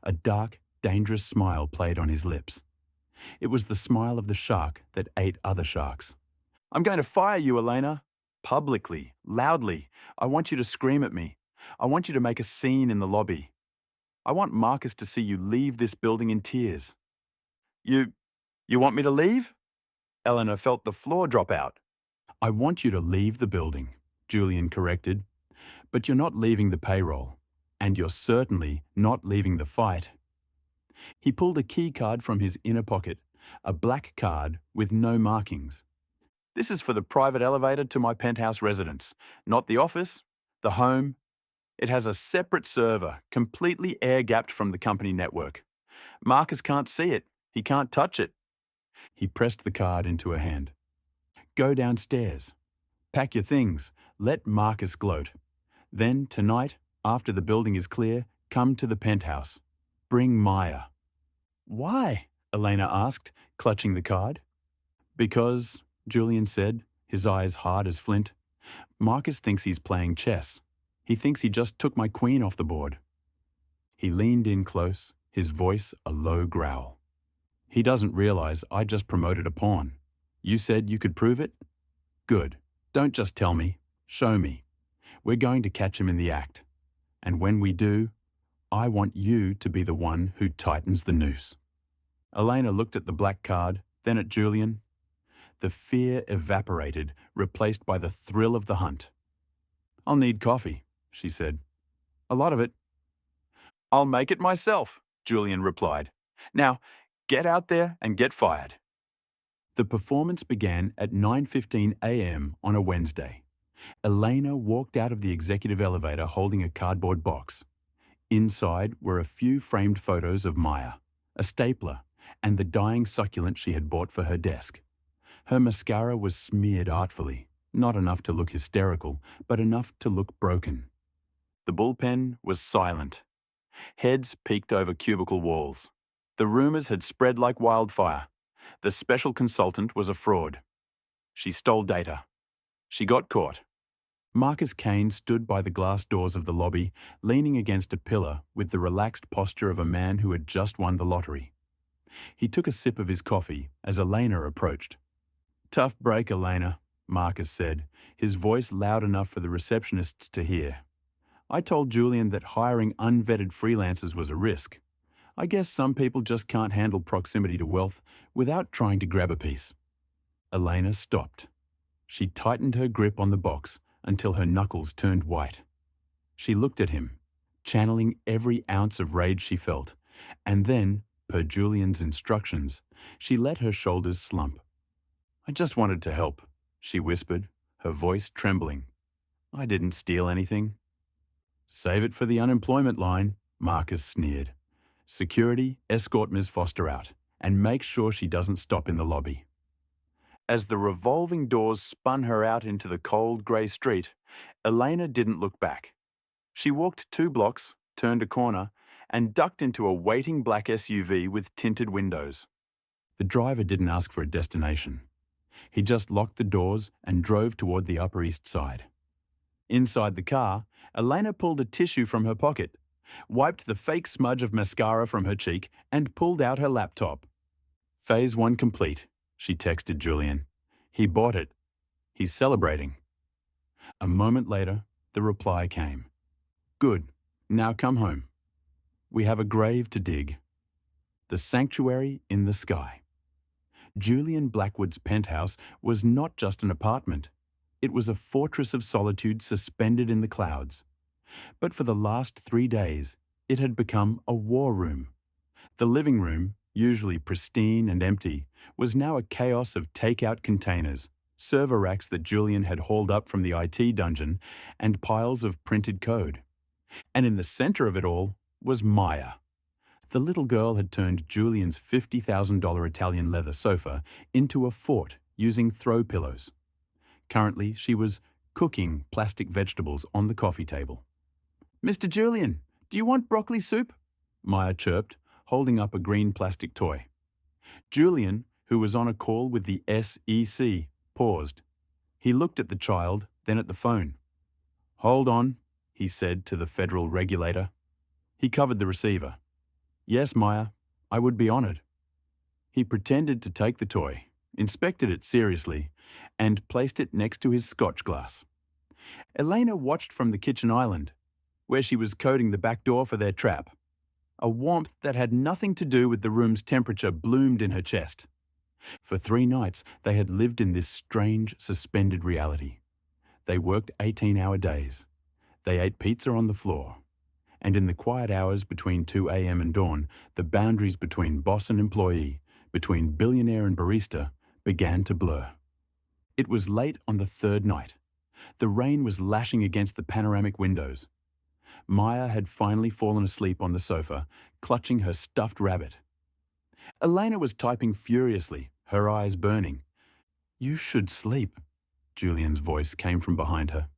[SPEAKER 1] A dark, dangerous smile played on his lips. It was the smile of the shark that ate other sharks. "I'm going to fire you, Elena. Publicly, loudly. I want you to scream at me. I want you to make a scene in the lobby. I want Marcus to see you leave this building in tears." You want me to leave?" Elena felt the floor drop out. "I want you to leave the building," Julian corrected. "But you're not leaving the payroll. And you're certainly not leaving the fight." He pulled a key card from his inner pocket, a black card with no markings. "This is for the private elevator to my penthouse residence, not the office, the home. It has a separate server, completely air-gapped from the company network. Marcus can't see it. He can't touch it." He pressed the card into her hand. "Go downstairs. Pack your things. Let Marcus gloat. Then, tonight, after the building is clear, come to the penthouse. Bring Maya." "Why?" Elena asked, clutching the card. "Because," Julian said, his eyes hard as flint, "Marcus thinks he's playing chess. He thinks he just took my queen off the board." He leaned in close, his voice a low growl. "He doesn't realize I just promoted a pawn. You said you could prove it? Good. Don't just tell me. Show me. We're going to catch him in the act. And when we do, I want you to be the one who tightens the noose." Elena looked at the black card, then at Julian. The fear evaporated, replaced by the thrill of the hunt. "I'll need coffee," she said. "A lot of it." "I'll make it myself," Julian replied. "Now, get out there and get fired." The performance began at 9:15 a.m. on a Wednesday. Elena walked out of the executive elevator holding a cardboard box. Inside were a few framed photos of Maya, a stapler, and the dying succulent she had bought for her desk. Her mascara was smeared artfully, not enough to look hysterical, but enough to look broken. The bullpen was silent. Heads peeked over cubicle walls. The rumors had spread like wildfire. The special consultant was a fraud. She stole data. She got caught. Marcus Kane stood by the glass doors of the lobby, leaning against a pillar with the relaxed posture of a man who had just won the lottery. He took a sip of his coffee as Elena approached. "Tough break, Elena," Marcus said, his voice loud enough for the receptionists to hear. "I told Julian that hiring unvetted freelancers was a risk. I guess some people just can't handle proximity to wealth without trying to grab a piece." Elena stopped. She tightened her grip on the box until her knuckles turned white. She looked at him, channeling every ounce of rage she felt, and then, per Julian's instructions, she let her shoulders slump. I just wanted to help, she whispered, her voice trembling. I didn't steal anything. Save it for the unemployment line, Marcus sneered. Security, escort Ms. Foster out, and make sure she doesn't stop in the lobby. As the revolving doors spun her out into the cold grey street, Elena didn't look back. She walked 2 blocks, turned a corner, and ducked into a waiting black SUV with tinted windows. The driver didn't ask for a destination. He just locked the doors and drove toward the Upper East Side. Inside the car, Elena pulled a tissue from her pocket, wiped the fake smudge of mascara from her cheek, and pulled out her laptop. Phase 1 complete, she texted Julian. He bought it. He's celebrating. A moment later, the reply came. Good. Now come home. We have a grave to dig. The sanctuary in the sky. Julian Blackwood's penthouse was not just an apartment. It was a fortress of solitude suspended in the clouds. But for the last 3 days, it had become a war room. The living room, usually pristine and empty, was now a chaos of take-out containers, server racks that Julian had hauled up from the IT dungeon, and piles of printed code. And in the center of it all was Maya. The little girl had turned Julian's $50,000 Italian leather sofa into a fort using throw pillows. Currently, she was cooking plastic vegetables on the coffee table. Mr. Julian, do you want broccoli soup? Maya chirped, holding up a green plastic toy. Julian, who was on a call with the SEC, paused. He looked at the child, then at the phone. Hold on, he said to the federal regulator. He covered the receiver. Yes, Maya, I would be honored. He pretended to take the toy, inspected it seriously, and placed it next to his scotch glass. Elena watched from the kitchen island, where she was coding the back door for their trap. A warmth that had nothing to do with the room's temperature bloomed in her chest. For 3 nights, they had lived in this strange, suspended reality. They worked 18-hour days. They ate pizza on the floor. And in the quiet hours between 2 a.m. and dawn, the boundaries between boss and employee, between billionaire and barista, began to blur. It was late on the 3rd night. The rain was lashing against the panoramic windows. Maya had finally fallen asleep on the sofa, clutching her stuffed rabbit. Elena was typing furiously, her eyes burning. You should sleep, Julian's voice came from behind her.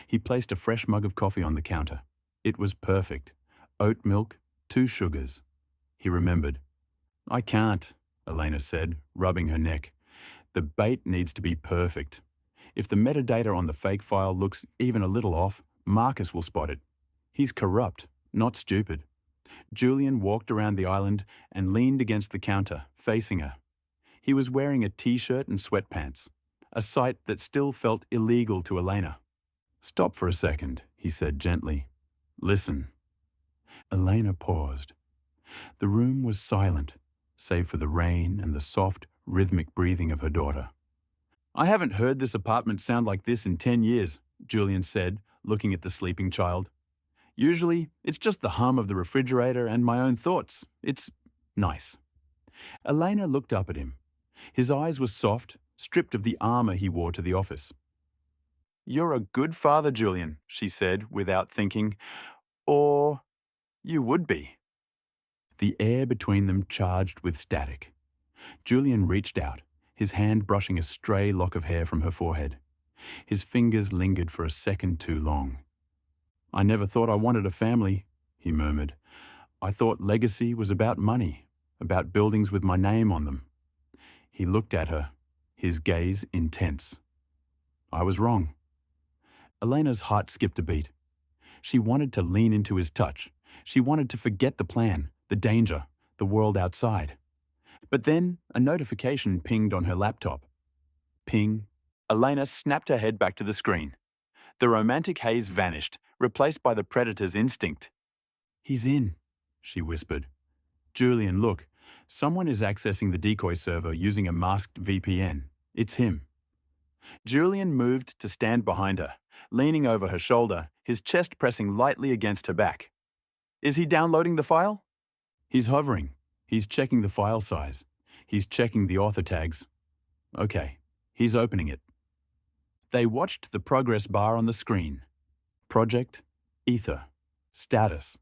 [SPEAKER 1] He placed a fresh mug of coffee on the counter. It was perfect. Oat milk, 2 sugars. He remembered. I can't, Elena said, rubbing her neck. The bait needs to be perfect. If the metadata on the fake file looks even a little off, Marcus will spot it. He's corrupt, not stupid. Julian walked around the island and leaned against the counter, facing her. He was wearing a t-shirt and sweatpants, a sight that still felt illegal to Elena. Stop for a second, he said gently. Listen. Elena paused. The room was silent, save for the rain and the soft, rhythmic breathing of her daughter. I haven't heard this apartment sound like this in 10 years, Julian said, looking at the sleeping child. Usually, it's just the hum of the refrigerator and my own thoughts. It's nice. Elena looked up at him. His eyes were soft, stripped of the armor he wore to the office. You're a good father, Julian, she said without thinking. Or you would be. The air between them charged with static. Julian reached out, his hand brushing a stray lock of hair from her forehead. His fingers lingered for a second too long. I never thought I wanted a family, he murmured. I thought legacy was about money, about buildings with my name on them. He looked at her, his gaze intense. I was wrong. Elena's heart skipped a beat. She wanted to lean into his touch. She wanted to forget the plan, the danger, the world outside. But then a notification pinged on her laptop. Ping. Elena snapped her head back to the screen. The romantic haze vanished, replaced by the predator's instinct. He's in, she whispered. Julian, look. Someone is accessing the decoy server using a masked VPN. It's him. Julian moved to stand behind her, leaning over her shoulder, his chest pressing lightly against her back. Is he downloading the file? He's hovering. He's checking the file size. He's checking the author tags. Okay, he's opening it. They watched the progress bar on the screen. Project, Ether, status,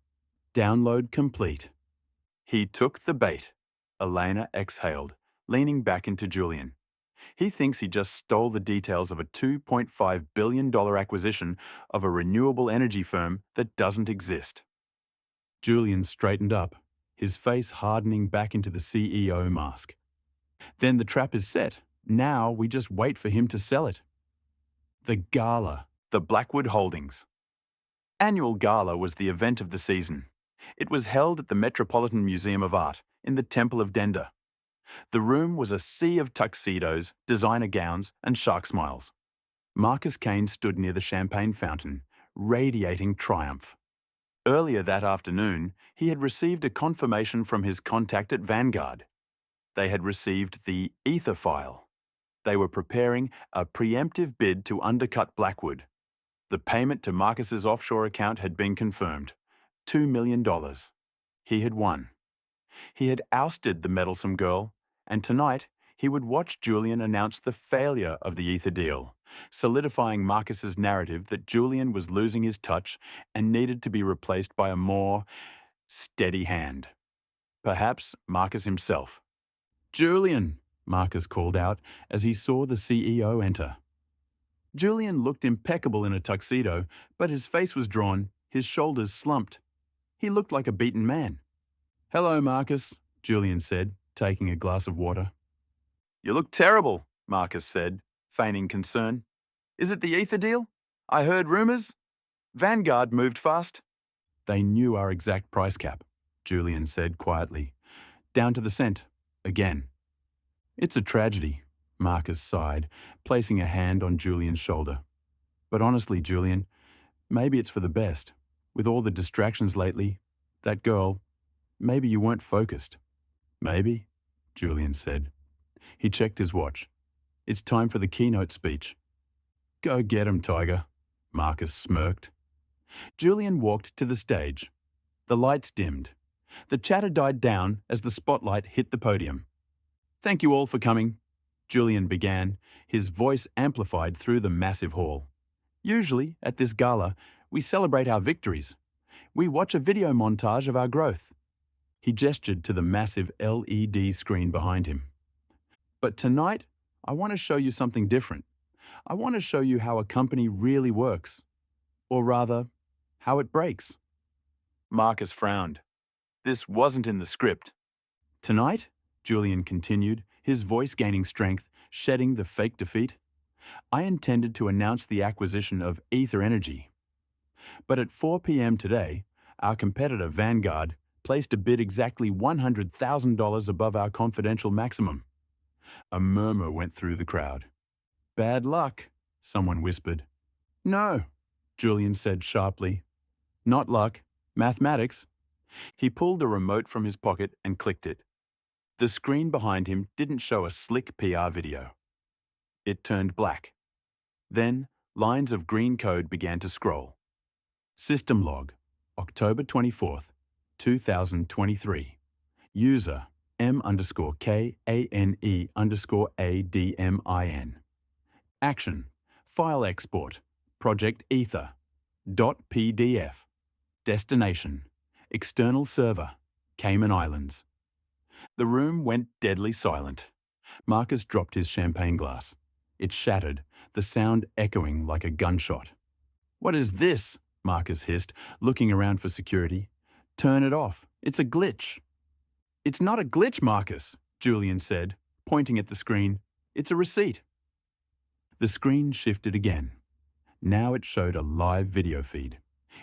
[SPEAKER 1] download complete. He took the bait. Elena exhaled, leaning back into Julian. He thinks he just stole the details of a $2.5 billion acquisition of a renewable energy firm that doesn't exist. Julian straightened up, his face hardening back into the CEO mask. Then the trap is set. Now we just wait for him to sell it. The gala, the Blackwood Holdings. Annual Gala was the event of the season. It was held at the Metropolitan Museum of Art in the Temple of Dender. The room was a sea of tuxedos, designer gowns, and shark smiles. Marcus Kane stood near the champagne fountain, radiating triumph. Earlier that afternoon, he had received a confirmation from his contact at Vanguard. They had received the Ether file. They were preparing a preemptive bid to undercut Blackwood. The payment to Marcus's offshore account had been confirmed. $2 million. He had won. He had ousted the meddlesome girl, and tonight he would watch Julian announce the failure of the Ether deal, solidifying Marcus's narrative that Julian was losing his touch and needed to be replaced by a more steady hand. Perhaps Marcus himself. "Julian," Marcus called out as he saw the CEO enter. Julian looked impeccable in a tuxedo, but his face was drawn, his shoulders slumped. He looked like a beaten man. "Hello, Marcus," Julian said, taking a glass of water. "You look terrible," Marcus said, feigning concern. "Is it the Ether deal? I heard rumours. Vanguard moved fast." "They knew our exact price cap," Julian said quietly. "Down to the cent. Again." "It's a tragedy," Marcus sighed, placing a hand on Julian's shoulder. "But honestly, Julian, maybe it's for the best. With all the distractions lately, that girl, maybe you weren't focused." "Maybe," Julian said. He checked his watch. "It's time for the keynote speech." "Go get him, Tiger," Marcus smirked. Julian walked to the stage. The lights dimmed. The chatter died down as the spotlight hit the podium. "Thank you all for coming," Julian began, his voice amplified through the massive hall. "Usually, at this gala, we celebrate our victories. We watch a video montage of our growth." He gestured to the massive LED screen behind him. "But tonight, I want to show you something different. I want to show you how a company really works. Or rather, how it breaks." Marcus frowned. This wasn't in the script. "Tonight," Julian continued, his voice gaining strength, shedding the fake defeat, "I intended to announce the acquisition of Ether Energy. But at 4 p.m. today, our competitor Vanguard placed a bid exactly $100,000 above our confidential maximum." A murmur went through the crowd. "Bad luck," someone whispered. "No," Julian said sharply. "Not luck. Mathematics." He pulled a remote from his pocket and clicked it. The screen behind him didn't show a slick PR video. It turned black. Then, lines of green code began to scroll. System log, October 24th, 2023. User M_KANE_ADMIN. Action, file export, Project Ether, .pdf. Destination, external server, Cayman Islands. The room went deadly silent. Marcus dropped his champagne glass. It shattered, the sound echoing like a gunshot. "What is this?" Marcus hissed, looking around for security. "Turn it off. It's a glitch." "It's not a glitch, Marcus," Julian said, pointing at the screen. "It's a receipt." The screen shifted again. Now it showed a live video feed.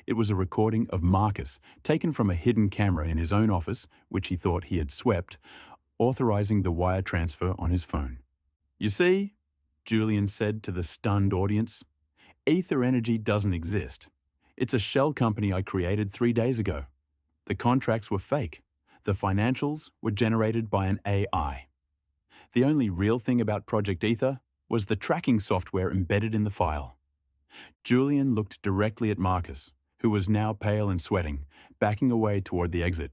[SPEAKER 1] It was a recording of Marcus, taken from a hidden camera in his own office, which he thought he had swept, authorizing the wire transfer on his phone. "You see," Julian said to the stunned audience, "Ether Energy doesn't exist. It's a shell company I created 3 days ago. The contracts were fake. The financials were generated by an AI. The only real thing about Project Ether was the tracking software embedded in the file." Julian looked directly at Marcus, who was now pale and sweating, backing away toward the exit.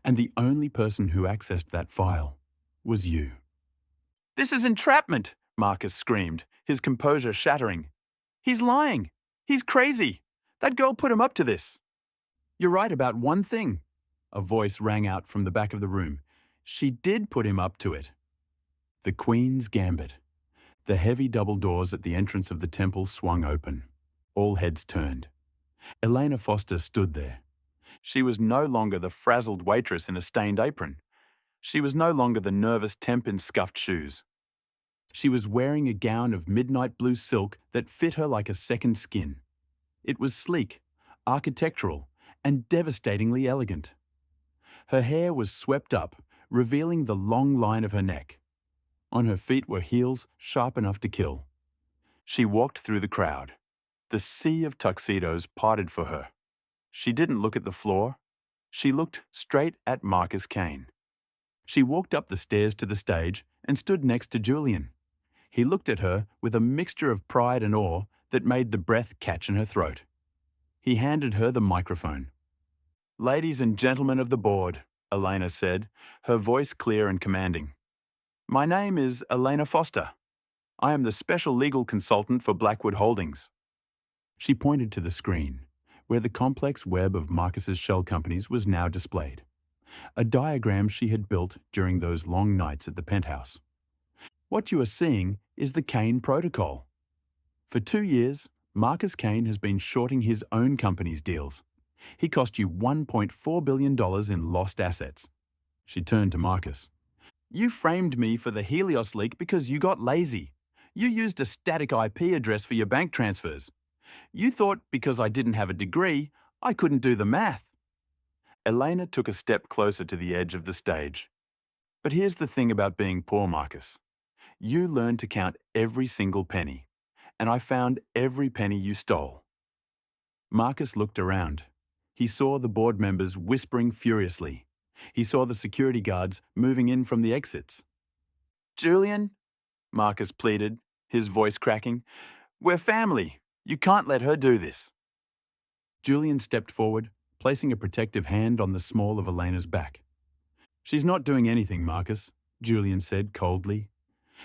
[SPEAKER 1] "And the only person who accessed that file was you." This is entrapment, Marcus screamed, his composure shattering. He's lying. He's crazy. That girl put him up to this. You're right about one thing, a voice rang out from the back of the room. She did put him up to it. The Queen's Gambit. The heavy double doors at the entrance of the temple swung open. All heads turned. Elena Foster stood there. She was no longer the frazzled waitress in a stained apron. She was no longer the nervous temp in scuffed shoes. She was wearing a gown of midnight blue silk that fit her like a second skin. It was sleek, architectural, and devastatingly elegant. Her hair was swept up, revealing the long line of her neck. On her feet were heels sharp enough to kill. She walked through the crowd. The sea of tuxedos parted for her. She didn't look at the floor. She looked straight at Marcus Kane. She walked up the stairs to the stage and stood next to Julian. He looked at her with a mixture of pride and awe that made the breath catch in her throat. He handed her the microphone. "Ladies and gentlemen of the board," Elena said, her voice clear and commanding. "My name is Elena Foster. I am the special legal consultant for Blackwood Holdings." She pointed to the screen, where the complex web of Marcus's shell companies was now displayed. A diagram she had built during those long nights at the penthouse. What you are seeing is the Kane Protocol. For 2 years, Marcus Kane has been shorting his own company's deals. He cost you $1.4 billion in lost assets. She turned to Marcus. "You framed me for the Helios leak because you got lazy. You used a static IP address for your bank transfers. You thought because I didn't have a degree, I couldn't do the math." Elena took a step closer to the edge of the stage. "But here's the thing about being poor, Marcus. You learned to count every single penny, and I found every penny you stole." Marcus looked around. He saw the board members whispering furiously. He saw the security guards moving in from the exits. "Julian," Marcus pleaded, his voice cracking, "we're family. You can't let her do this." Julian stepped forward, placing a protective hand on the small of Elena's back. "She's not doing anything, Marcus," Julian said coldly.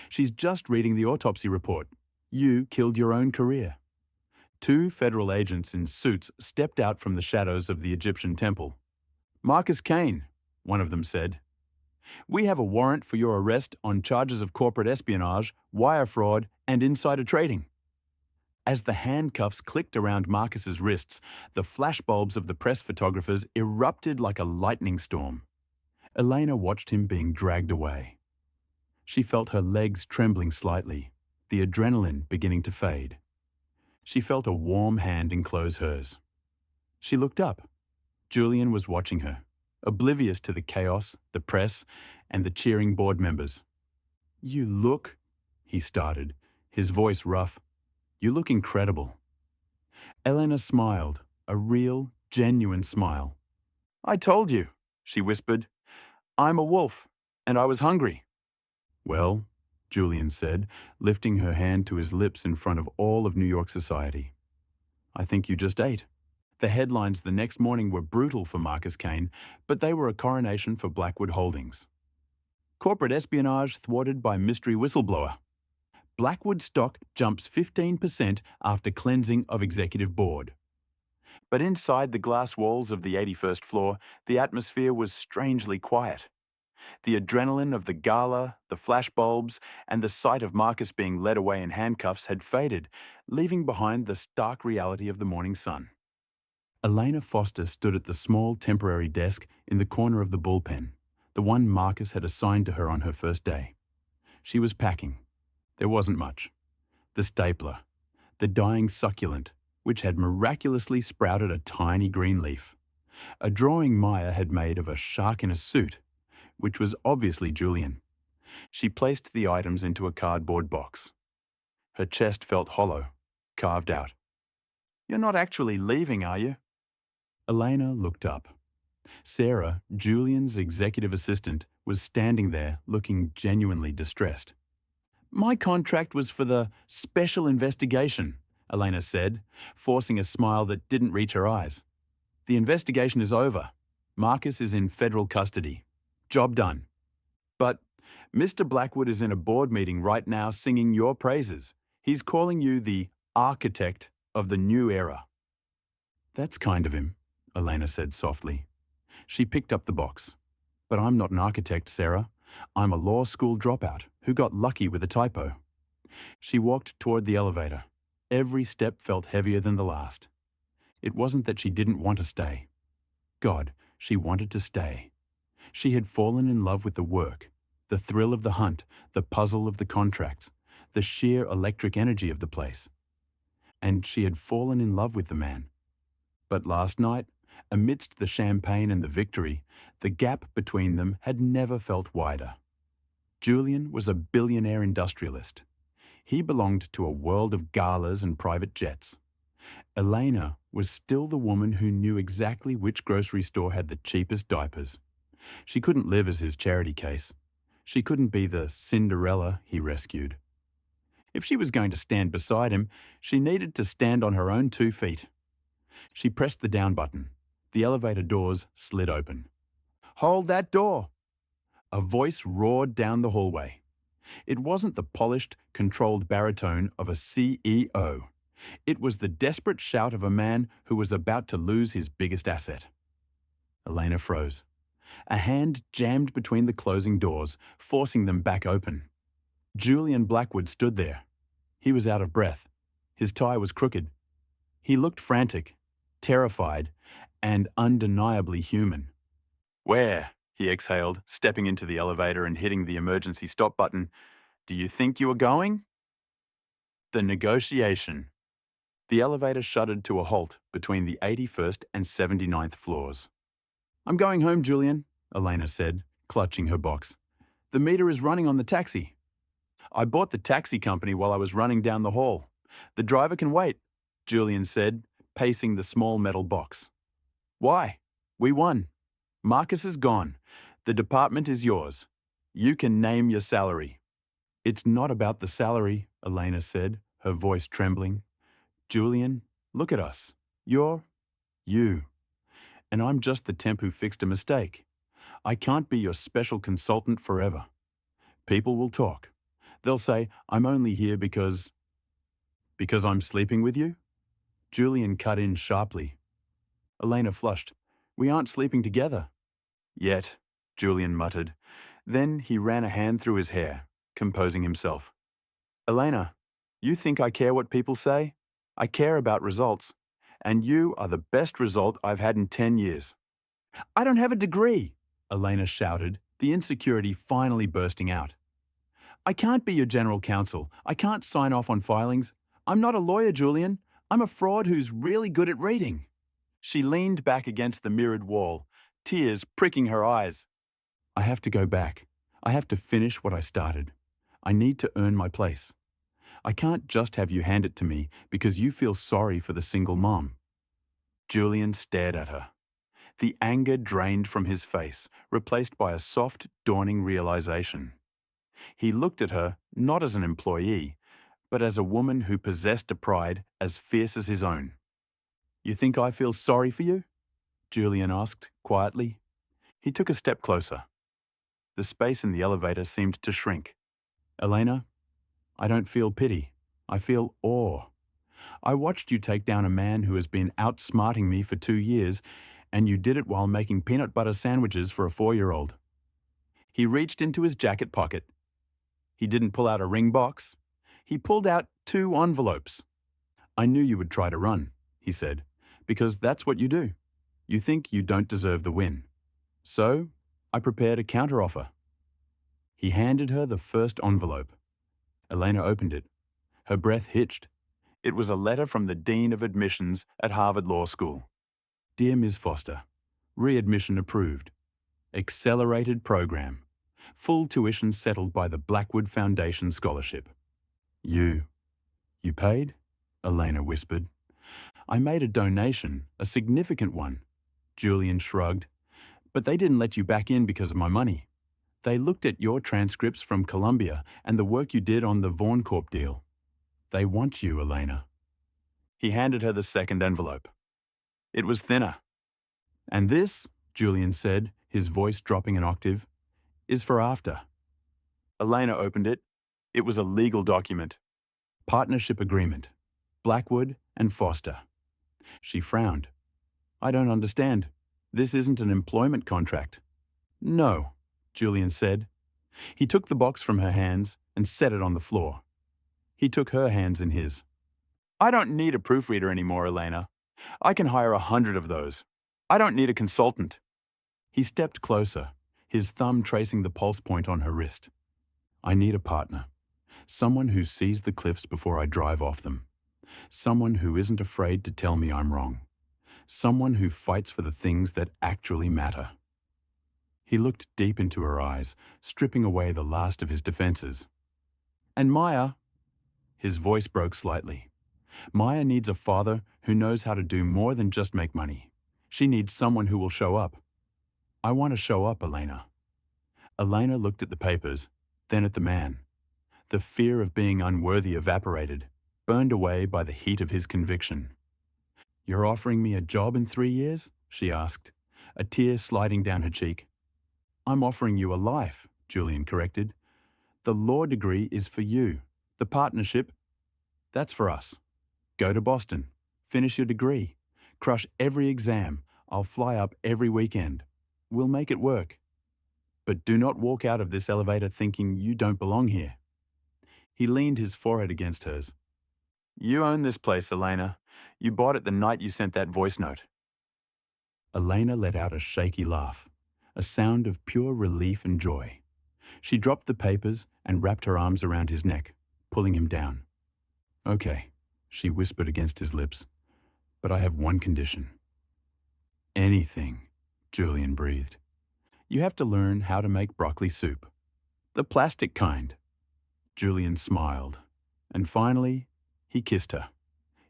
[SPEAKER 1] "She's just reading the autopsy report. You killed your own career." 2 federal agents in suits stepped out from the shadows of the Egyptian temple. "Marcus Kane," one of them said, "we have a warrant for your arrest on charges of corporate espionage, wire fraud, and insider trading." As the handcuffs clicked around Marcus's wrists, the flashbulbs of the press photographers erupted like a lightning storm. Elena watched him being dragged away. She felt her legs trembling slightly, the adrenaline beginning to fade. She felt a warm hand enclose hers. She looked up. Julian was watching her, oblivious to the chaos, the press, and the cheering board members. "You look," he started, his voice rough. "You look incredible." Elena smiled, a real, genuine smile. "I told you," she whispered. "I'm a wolf, and I was hungry." "Well," Julian said, lifting her hand to his lips in front of all of New York society, "I think you just ate." The headlines the next morning were brutal for Marcus Kane, but they were a coronation for Blackwood Holdings. "Corporate espionage thwarted by mystery whistleblower. Blackwood stock jumps 15% after cleansing of executive board." But inside the glass walls of the 81st floor, the atmosphere was strangely quiet. The adrenaline of the gala, the flashbulbs, and the sight of Marcus being led away in handcuffs had faded, leaving behind the stark reality of the morning sun. Elena Foster stood at the small temporary desk in the corner of the bullpen, the one Marcus had assigned to her on her first day. She was packing. There wasn't much. The stapler, the dying succulent, which had miraculously sprouted a tiny green leaf. A drawing Maya had made of a shark in a suit, which was obviously Julian. She placed the items into a cardboard box. Her chest felt hollow, carved out. "You're not actually leaving, are you?" Elena looked up. Sarah, Julian's executive assistant, was standing there looking genuinely distressed. "My contract was for the special investigation," Elena said, forcing a smile that didn't reach her eyes. "The investigation is over. Marcus is in federal custody. Job done." "But Mr. Blackwood is in a board meeting right now singing your praises. He's calling you the architect of the new era. That's kind of him, Elena said softly. She picked up the box. But I'm not an architect, Sarah. I'm a law school dropout who got lucky with a typo. She walked toward the elevator. Every step felt heavier than the last. It wasn't that she didn't want to stay. God, she wanted to stay. She had fallen in love with the work, the thrill of the hunt, the puzzle of the contracts, the sheer electric energy of the place. And she had fallen in love with the man. But last night, amidst the champagne and the victory, the gap between them had never felt wider. Julian was a billionaire industrialist. He belonged to a world of galas and private jets. Elena was still the woman who knew exactly which grocery store had the cheapest diapers. She couldn't live as his charity case. She couldn't be the Cinderella he rescued. If she was going to stand beside him, she needed to stand on her own 2 feet. She pressed the down button. The elevator doors slid open. "Hold that door!" A voice roared down the hallway. It wasn't the polished, controlled baritone of a CEO. It was the desperate shout of a man who was about to lose his biggest asset. Elena froze. A hand jammed between the closing doors, forcing them back open. Julian Blackwood stood there. He was out of breath. His tie was crooked. He looked frantic, terrified, and undeniably human. "Where?" he exhaled, stepping into the elevator and hitting the emergency stop button. "Do you think you are going?" The negotiation. The elevator shuddered to a halt between the 81st and 79th floors. "I'm going home, Julian," Elena said, clutching her box. "The meter is running on the taxi." "I bought the taxi company while I was running down the hall. The driver can wait," Julian said, pacing the small metal box. "Why? We won. Marcus is gone. The department is yours. You can name your salary." "It's not about the salary," Elena said, her voice trembling. "Julian, look at us. You're you. And I'm just the temp who fixed a mistake. I can't be your special consultant forever. People will talk. They'll say, I'm only here because I'm sleeping with you?" Julian cut in sharply. Elena flushed. "We aren't sleeping together." "Yet," Julian muttered. Then he ran a hand through his hair, composing himself. "Elena, you think I care what people say? I care about results. And you are the best result I've had in 10 years. "I don't have a degree," Elena shouted, the insecurity finally bursting out. "I can't be your general counsel. I can't sign off on filings. I'm not a lawyer, Julian. I'm a fraud who's really good at reading." She leaned back against the mirrored wall, tears pricking her eyes. "I have to go back. I have to finish what I started. I need to earn my place. I can't just have you hand it to me because you feel sorry for the single mom." Julian stared at her. The anger drained from his face, replaced by a soft, dawning realization. He looked at her not as an employee, but as a woman who possessed a pride as fierce as his own. "You think I feel sorry for you?" Julian asked, quietly. He took a step closer. The space in the elevator seemed to shrink. "Elena, I don't feel pity. I feel awe. I watched you take down a man who has been outsmarting me for 2 years, and you did it while making peanut butter sandwiches for a 4-year-old. He reached into his jacket pocket. He didn't pull out a ring box. He pulled out 2 envelopes. "I knew you would try to run," he said, "because that's what you do. You think you don't deserve the win. So, I prepared a counteroffer." He handed her the first envelope. Elena opened it. Her breath hitched. It was a letter from the Dean of Admissions at Harvard Law School. "Dear Ms. Foster, readmission approved. Accelerated program. Full tuition settled by the Blackwood Foundation Scholarship." You paid?" Elena whispered. "I made a donation, a significant one." Julian shrugged. "But they didn't let you back in because of my money. They looked at your transcripts from Columbia and the work you did on the Vaughan Corp deal. They want you, Elena." He handed her the second envelope. It was thinner. "And this," Julian said, his voice dropping an octave, "is for after. Elena opened it. It was a legal document. Partnership agreement. Blackwood and Foster. She frowned. I don't understand. This isn't an employment contract. No, Julian said. He took the box from her hands and set it on the floor. He took her hands in his. I don't need a proofreader anymore, Elena. I can hire 100 of those. I don't need a consultant. He stepped closer, his thumb tracing the pulse point on her wrist. I need a partner. Someone who sees the cliffs before I drive off them. Someone who isn't afraid to tell me I'm wrong. Someone who fights for the things that actually matter. He looked deep into her eyes, stripping away the last of his defenses. And Maya, his voice broke slightly. Maya needs a father who knows how to do more than just make money. She needs someone who will show up. I want to show up, Elena. Elena looked at the papers, then at the man. The fear of being unworthy evaporated, burned away by the heat of his conviction. You're offering me a job in 3 years? She asked, a tear sliding down her cheek. I'm offering you a life, Julian corrected. The law degree is for you. The partnership, that's for us. Go to Boston. Finish your degree. Crush every exam. I'll fly up every weekend. We'll make it work. But do not walk out of this elevator thinking you don't belong here. He leaned his forehead against hers. You own this place, Elena. You bought it the night you sent that voice note. Elena let out a shaky laugh, a sound of pure relief and joy. She dropped the papers and wrapped her arms around his neck, pulling him down. Okay, she whispered against his lips, but I have one condition. Anything, Julian breathed. You have to learn how to make broccoli soup. The plastic kind. Julian smiled, and finally, he kissed her.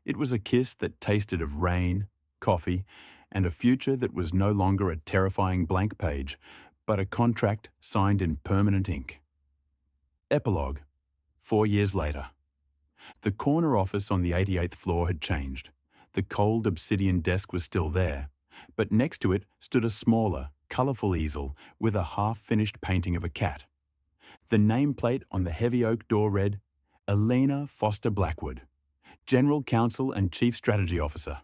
[SPEAKER 1] It was a kiss that tasted of rain, coffee, and a future that was no longer a terrifying blank page, but a contract signed in permanent ink. Epilogue. 4 years later. The corner office on the 88th floor had changed. The cold obsidian desk was still there, but next to it stood a smaller, colourful easel with a half-finished painting of a cat. The nameplate on the heavy oak door read, Elena Foster Blackwood, General Counsel and Chief Strategy Officer.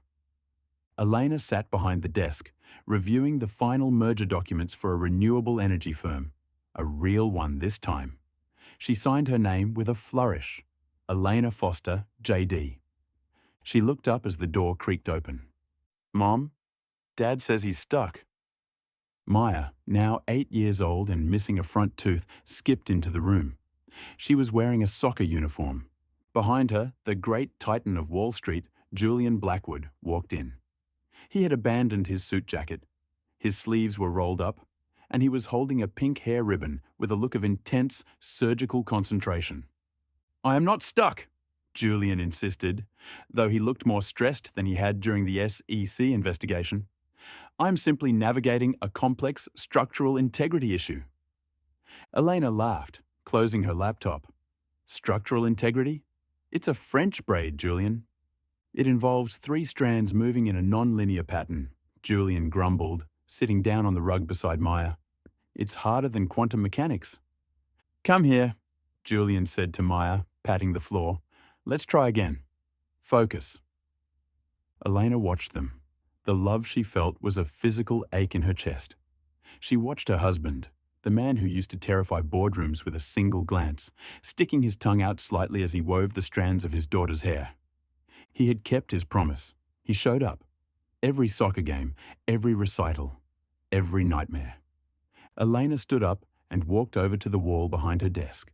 [SPEAKER 1] Elena sat behind the desk, reviewing the final merger documents for a renewable energy firm. A real one this time. She signed her name with a flourish. Elena Foster, J.D. She looked up as the door creaked open. Mom, Dad says he's stuck. Maya, now 8 years old and missing a front tooth, skipped into the room. She was wearing a soccer uniform. Behind her, the great titan of Wall Street, Julian Blackwood, walked in. He had abandoned his suit jacket. His sleeves were rolled up, and he was holding a pink hair ribbon with a look of intense, surgical concentration. I am not stuck, Julian insisted, though he looked more stressed than he had during the SEC investigation. I'm simply navigating a complex structural integrity issue. Elena laughed, closing her laptop. Structural integrity? It's a French braid, Julian. It involves 3 strands moving in a non-linear pattern, Julian grumbled, sitting down on the rug beside Maya. It's harder than quantum mechanics. Come here, Julian said to Maya, patting the floor. Let's try again. Focus. Elena watched them. The love she felt was a physical ache in her chest. She watched her husband, the man who used to terrify boardrooms with a single glance, sticking his tongue out slightly as he wove the strands of his daughter's hair. He had kept his promise. He showed up. Every soccer game, every recital, every nightmare. Elena stood up and walked over to the wall behind her desk.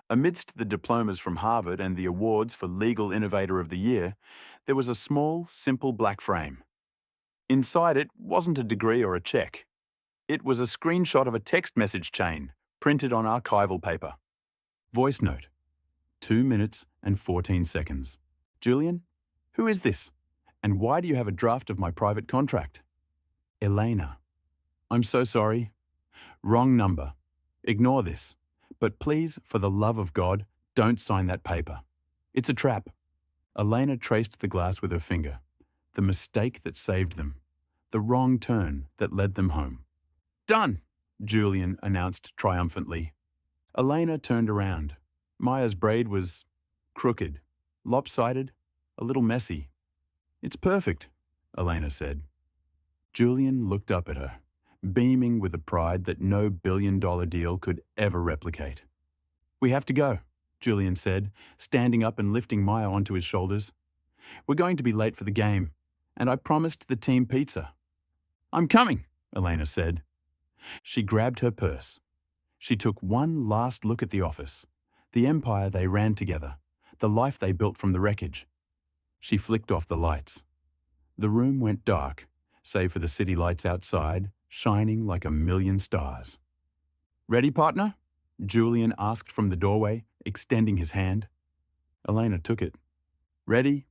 [SPEAKER 1] Amidst the diplomas from Harvard and the awards for Legal Innovator of the Year, there was a small, simple black frame. Inside it wasn't a degree or a check. It was a screenshot of a text message chain, printed on archival paper. Voice note. 2 minutes and 14 seconds. Julian, who is this? And why do you have a draft of my private contract? Elena. I'm so sorry. Wrong number. Ignore this. But please, for the love of God, don't sign that paper. It's a trap. Elena traced the glass with her finger. The mistake that saved them. The wrong turn that led them home. Done, Julian announced triumphantly. Elena turned around. Maya's braid was crooked, lopsided, a little messy. "It's perfect," Elena said. Julian looked up at her, beaming with a pride that no billion-dollar deal could ever replicate. "We have to go," Julian said, standing up and lifting Maya onto his shoulders. "We're going to be late for the game, and I promised the team pizza." "I'm coming," Elena said. She grabbed her purse. She took one last look at the office, the empire they ran together, the life they built from the wreckage. She flicked off the lights. The room went dark, save for the city lights outside, shining like a million stars. "Ready, partner?" Julian asked from the doorway, extending his hand. Elena took it. "Ready,